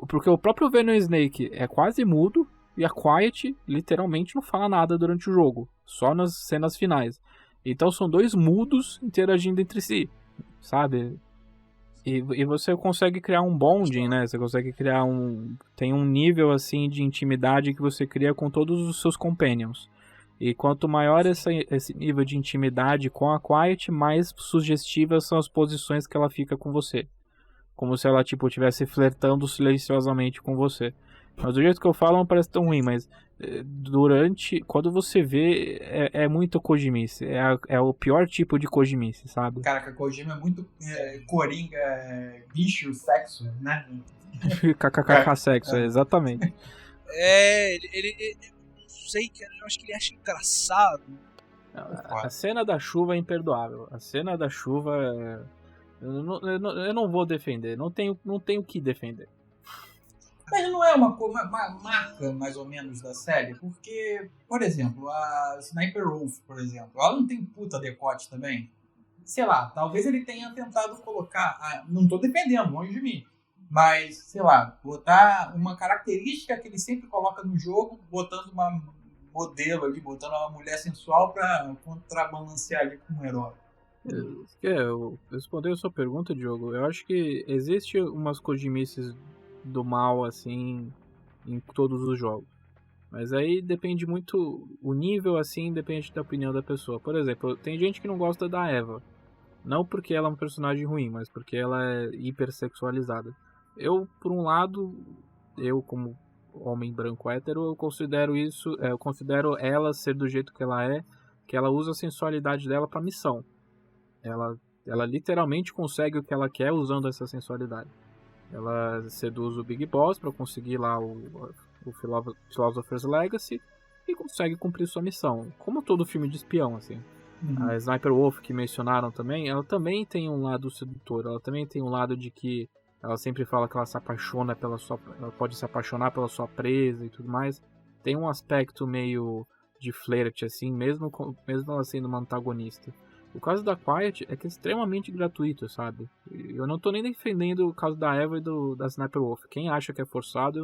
Porque o próprio Venom Snake é quase mudo e a Quiet literalmente não fala nada durante o jogo. Só nas cenas finais. Então são dois mudos interagindo entre si. Sabe? E você consegue criar um bonding, né? Você consegue criar tem um nível assim de intimidade que você cria com todos os seus companions. E quanto maior esse nível de intimidade com a Quiet, mais sugestivas são as posições que ela fica com você. Como se ela, tipo, estivesse flertando silenciosamente com você. Mas do jeito que eu falo não parece tão ruim, mas quando você vê, é muito Kojimice. É o pior tipo de Kojimice, sabe?
Caraca, Kojima é muito coringa, bicho, sexo, né?
KKK sexo, exatamente.
Ele não sei, eu acho que ele acha engraçado.
A cena da chuva é imperdoável. A cena da chuva eu não vou defender. Não tenho o que defender.
Mas não é uma marca, mais ou menos, da série? Porque, por exemplo, a Sniper Wolf, por exemplo, ela não tem puta decote também? Sei lá, talvez ele tenha tentado colocar... não tô defendendo, longe de mim. Mas, sei lá, botar uma característica que ele sempre coloca no jogo, botando uma modelo ali, botando uma mulher sensual pra contrabalancear ali com um herói.
Eu responder a sua pergunta, Diogo. Eu acho que existe umas Kojimices do mal, assim, em todos os jogos. Mas aí depende muito, o nível, assim, depende da opinião da pessoa. Por exemplo, tem gente que não gosta da Eva. Não porque ela é um personagem ruim, mas porque ela é hipersexualizada. Eu, por um lado, eu como homem branco hétero, eu considero eu considero ela ser do jeito que ela usa a sensualidade dela pra missão. Ela literalmente consegue o que ela quer usando essa sensualidade. Ela seduz o Big Boss pra conseguir lá o Philosopher's Legacy e consegue cumprir sua missão. Como todo filme de espião, assim. A Sniper Wolf que mencionaram também, ela também tem um lado sedutor. Ela também tem um lado de que ela sempre fala que ela se apaixona ela pode se apaixonar pela sua presa e tudo mais. Tem um aspecto meio de flerte, assim, mesmo ela sendo uma antagonista. O caso da Quiet é que é extremamente gratuito, sabe? Eu não tô nem defendendo o caso da Eva e da Sniper Wolf. Quem acha que é forçado,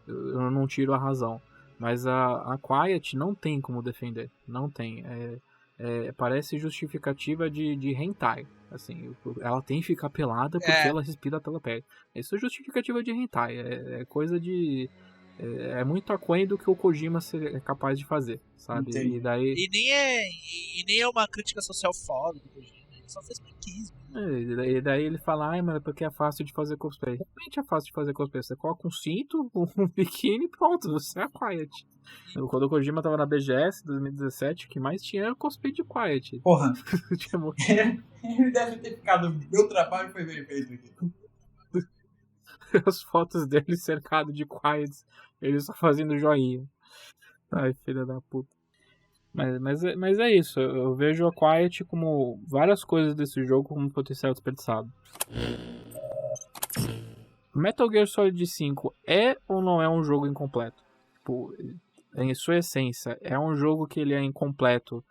eu não tiro a razão. Mas a Quiet não tem como defender. Não tem. Parece justificativa de hentai. Assim, ela tem que ficar pelada porque ela respira pela pele. Isso é justificativa de hentai. É coisa de... É muito aquém do que o Kojima é capaz de fazer, sabe?
Entendi.
E daí...
E nem é uma crítica social foda do Kojima. Ele só fez porque quis, mano.
E daí ele fala, mas é porque é fácil de fazer cosplay. Realmente é fácil de fazer cosplay. Você coloca um cinto, um biquíni e pronto, você é a Quiet. Quando o Kojima tava na BGS 2017, o que mais tinha era cosplay de Quiet.
Porra,
Tipo,
ele deve ter ficado. Meu trabalho foi bem feito aqui.
as fotos dele cercado de Quiets, ele só fazendo joinha. Ai, filha da puta. Mas é isso, eu vejo a Quiet como várias coisas desse jogo como potencial desperdiçado. Metal Gear Solid 5 é ou não é um jogo incompleto? Tipo, em sua essência, é um jogo que ele é incompleto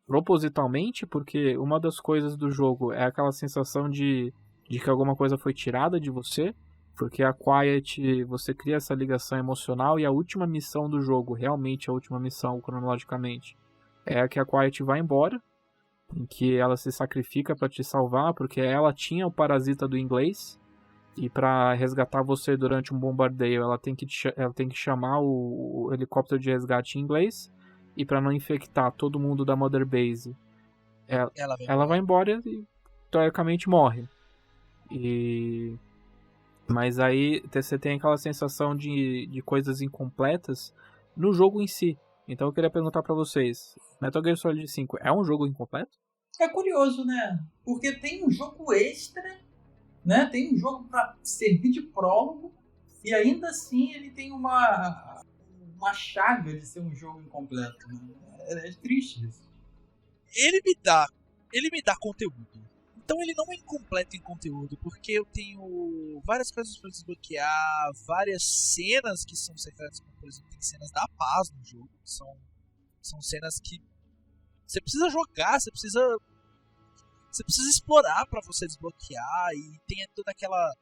propositalmente, porque uma das coisas do jogo é aquela sensação de que alguma coisa foi tirada de você, porque a Quiet, você cria essa ligação emocional e a última missão do jogo, realmente a última missão cronologicamente, é a que a Quiet vai embora, em que ela se sacrifica para te salvar, porque ela tinha o parasita do inglês, e para resgatar você durante um bombardeio, ela tem que chamar o helicóptero de resgate em inglês, e para não infectar todo mundo da Mother Base, ela vai embora e teoricamente morre. Mas aí você tem aquela sensação de coisas incompletas no jogo em si. Então eu queria perguntar pra vocês, Metal Gear Solid 5 é um jogo incompleto?
É curioso, né? Porque tem um jogo extra, né? Tem um jogo pra servir de prólogo e ainda assim ele tem uma chaga de ser um jogo incompleto, né? É triste isso.
Ele me dá conteúdo. Então ele não é incompleto em conteúdo, porque eu tenho várias coisas para desbloquear, várias cenas que são secretas, como por exemplo, tem cenas da paz no jogo, são cenas que você precisa jogar, você precisa explorar para você desbloquear, e tem toda aquela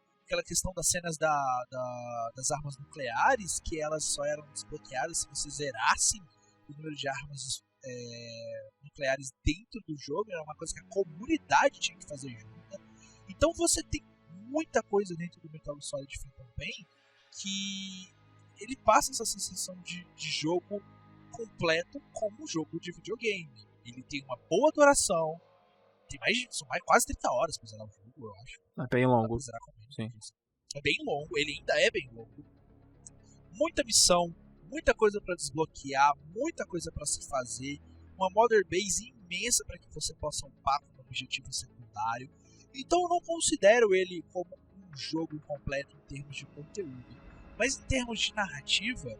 questão das cenas das armas nucleares, que elas só eram desbloqueadas se você zerasse o número de armas nucleares dentro do jogo. Era uma coisa que a comunidade tinha que fazer junto. Então você tem muita coisa dentro do Metal Gear Solid Phantom Pain que ele passa essa sensação de jogo completo como um jogo de videogame. Ele tem uma boa duração, são quase 30 horas pra zerar o jogo, eu acho.
É bem longo.
Sim. É bem longo, ele ainda é bem longo. Muita missão, muita coisa para desbloquear, muita coisa para se fazer, uma Mother Base imensa para que você possa upar como objetivo secundário. Então eu não considero ele como um jogo completo em termos de conteúdo, mas em termos de narrativa,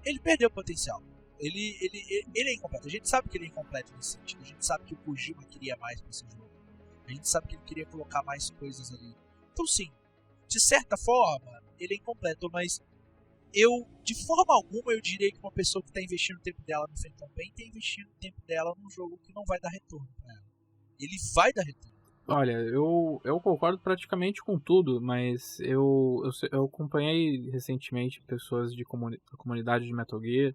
ele perdeu potencial. Ele é incompleto. A gente sabe que ele é incompleto nesse sentido. A gente sabe que o Kojima queria mais pra esse jogo. A gente sabe que ele queria colocar mais coisas ali. Então sim, de certa forma, ele é incompleto, mas de forma alguma, eu diria que uma pessoa que está investindo o tempo dela no Phantom Pain está investindo o tempo dela num jogo que não vai dar retorno pra ela. Ele vai dar retorno.
Olha, eu concordo praticamente com tudo, mas eu acompanhei recentemente pessoas da comunidade de Metal Gear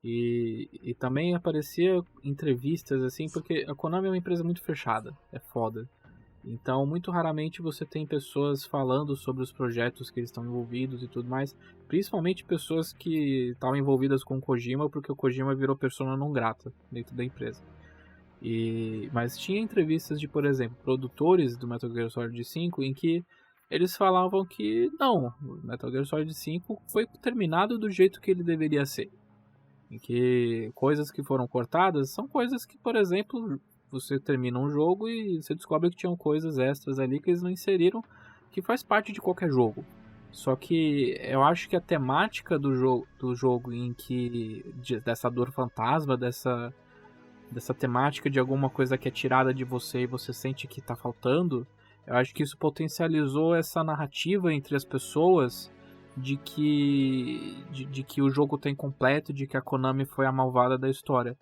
E também aparecia entrevistas assim, porque a Konami é uma empresa muito fechada, é foda. Então, muito raramente você tem pessoas falando sobre os projetos que eles estão envolvidos e tudo mais. Principalmente pessoas que estavam envolvidas com o Kojima, porque o Kojima virou persona não grata dentro da empresa. Mas tinha entrevistas de, por exemplo, produtores do Metal Gear Solid 5 em que eles falavam que não, o Metal Gear Solid 5 foi terminado do jeito que ele deveria ser. Em que coisas que foram cortadas são coisas que, por exemplo, você termina um jogo e você descobre que tinham coisas extras ali que eles não inseriram, que faz parte de qualquer jogo. Só que eu acho que a temática do jogo em que dessa dor fantasma, dessa temática de alguma coisa que é tirada de você e você sente que está faltando, eu acho que isso potencializou essa narrativa entre as pessoas de que o jogo tá incompleto, de que a Konami foi a malvada da história.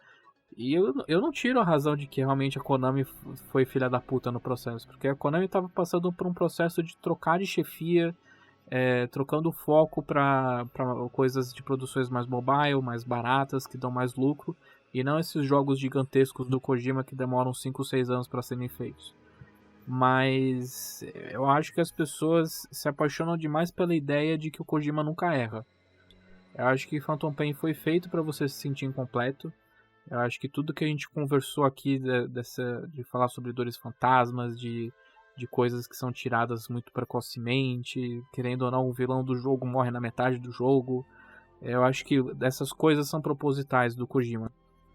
E eu não tiro a razão de que realmente a Konami foi filha da puta no processo, porque a Konami estava passando por um processo de trocar de chefia, trocando foco para coisas de produções mais mobile, mais baratas, que dão mais lucro, e não esses jogos gigantescos do Kojima que demoram 5 ou 6 anos para serem feitos. Mas eu acho que as pessoas se apaixonam demais pela ideia de que o Kojima nunca erra. Eu acho que Phantom Pain foi feito para você se sentir incompleto. Eu acho que tudo que a gente conversou aqui de falar sobre dores fantasmas, de coisas que são tiradas muito precocemente, querendo ou não, o vilão do jogo morre na metade do jogo. Eu acho que essas coisas são propositais do Kojima.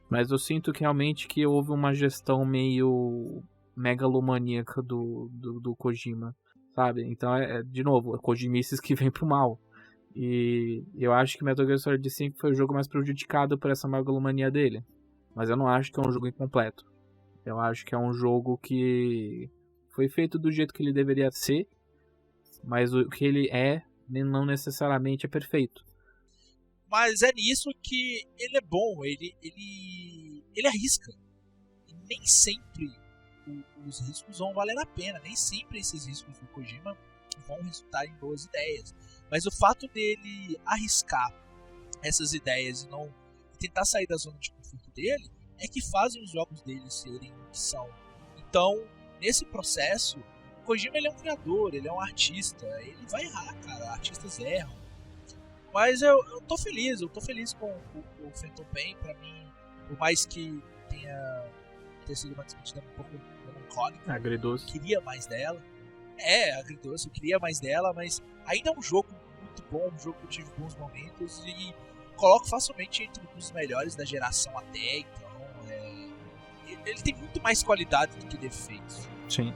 Mas eu sinto que realmente que houve uma gestão meio megalomaníaca do Kojima, sabe? Então, de novo, é Kojimices que vem pro mal. E eu acho que Metal Gear Solid 5 foi o jogo mais prejudicado por essa megalomania dele. Mas eu não acho que é um jogo incompleto. Eu acho que é um jogo que foi feito do jeito que ele deveria ser, mas o que ele não necessariamente é perfeito.
Mas é nisso que ele é bom, ele arrisca. E nem sempre os riscos vão valer a pena, nem sempre esses riscos do Kojima vão resultar em boas ideias. Mas o fato dele arriscar essas ideias e não tentar sair da zona de conforto dele é que fazem os jogos dele serem o que são. Então, nesse processo, o Kojima ele é um criador, ele é um artista, ele vai errar, cara, artistas erram. Mas eu tô feliz com o Phantom Pain. Pra mim, por mais que tenha sido uma despedida um pouco melancólica,
agridoce.
Eu queria mais dela. Agridoce, eu queria mais dela, mas ainda é um jogo muito bom, um jogo que eu tive bons momentos e coloco facilmente entre um dos melhores da geração até, então ele tem muito mais qualidade do que defeitos.
Sim,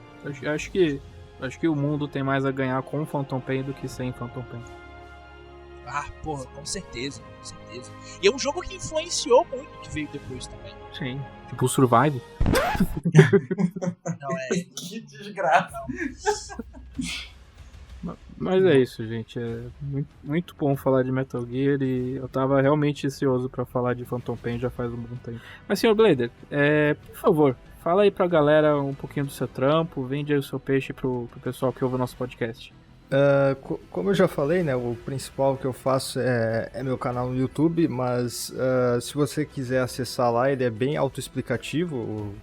acho que o mundo tem mais a ganhar com o Phantom Pain do que sem Phantom Pain.
Ah, porra, com certeza. E é um jogo que influenciou muito o que veio depois também.
Sim, tipo o Survive.
Não,
Que desgraça.
Mas é isso, gente. É muito bom falar de Metal Gear e eu tava realmente ansioso pra falar de Phantom Pain já faz um bom tempo. Mas, Sr. Blader, por favor, fala aí pra galera um pouquinho do seu trampo, vende aí o seu peixe pro pessoal que ouve o nosso podcast.
Como eu já falei, né, o principal que eu faço é meu canal no YouTube, mas se você quiser acessar lá, ele é bem autoexplicativo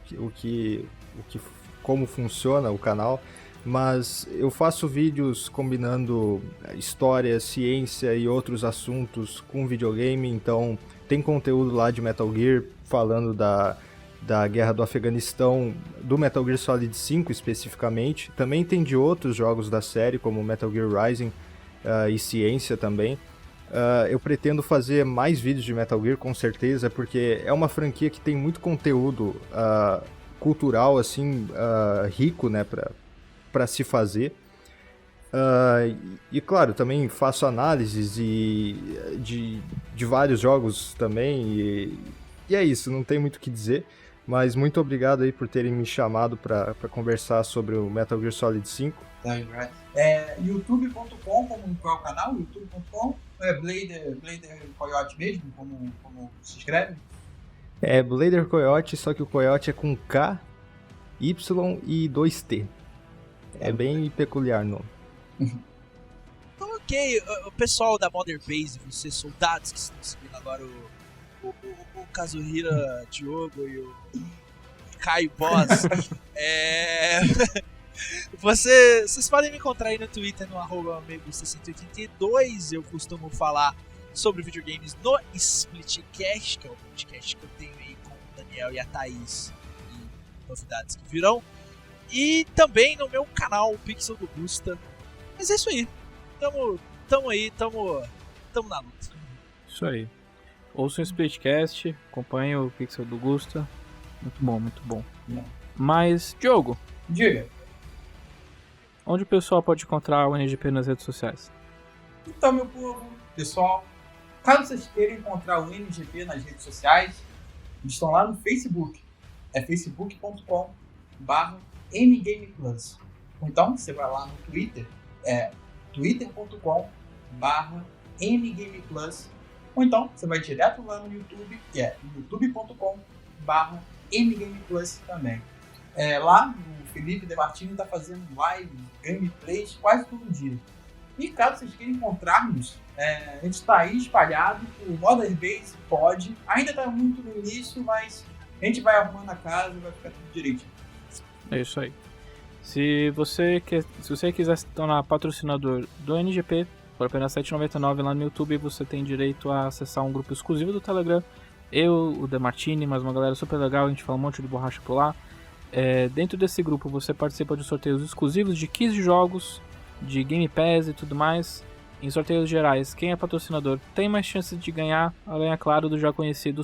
como funciona o canal, mas eu faço vídeos combinando história, ciência e outros assuntos com videogame, então tem conteúdo lá de Metal Gear falando da guerra do Afeganistão, do Metal Gear Solid 5 especificamente. Também tem de outros jogos da série, como Metal Gear Rising e Ciência também. Eu pretendo fazer mais vídeos de Metal Gear, com certeza, porque é uma franquia que tem muito conteúdo cultural, assim, rico, né, para se fazer. E claro, também faço análises de vários jogos também, e é isso, não tem muito o que dizer. Mas muito obrigado aí por terem me chamado para conversar sobre o Metal Gear Solid 5.
youtube.com, qual é o canal? youtube.com é Blader Coyote mesmo, como se escreve?
É Blader Coyote, só que o Coyote é com K, Y e 2T. É bem peculiar o nome.
Então, ok, o pessoal da Mother Base, vocês soldados que estão seguindo agora o Kazuhira Diogo e o Caio Boss. Vocês podem me encontrar aí no Twitter no @amigo682. Eu costumo falar sobre videogames no Splitcast, que é o podcast que eu tenho aí com o Daniel e a Thaís, e novidades que virão. E também no meu canal, o Pixel do Gusta. Mas é isso aí. Tamo aí, tamo na luta.
Isso aí. Ouça o Splitcast, acompanhe o Pixel do Gusta. Muito bom, muito bom. Mas, Diogo,
Diga.
onde o pessoal pode encontrar o NGP nas redes sociais?
Então, meu povo, pessoal, caso vocês queiram encontrar o NGP nas redes sociais, eles estão lá no Facebook. É facebook.com/NGamePlus. Ou então, você vai lá no Twitter, twitter.com/NGamePlus. Ou então, você vai direto lá no YouTube, que é youtube.com/NGamePlus também. Lá, o Felipe De Martini está fazendo live, gameplays quase todo dia. E caso vocês queiram encontrarmos, a gente está aí espalhado por Modern Base, pode. Ainda está muito no início, mas a gente vai arrumando a casa e vai ficar tudo direitinho.
É isso aí. Se você quiser se tornar patrocinador do NGP, por apenas R$ 7,99 lá no YouTube, você tem direito a acessar um grupo exclusivo do Telegram. Eu, o Demartini, mais uma galera super legal, a gente fala um monte de borracha por lá. Dentro desse grupo você participa de sorteios exclusivos de 15 jogos, de Game Pass e tudo mais. Em sorteios gerais, quem é patrocinador tem mais chances de ganhar, além, é claro, do já conhecido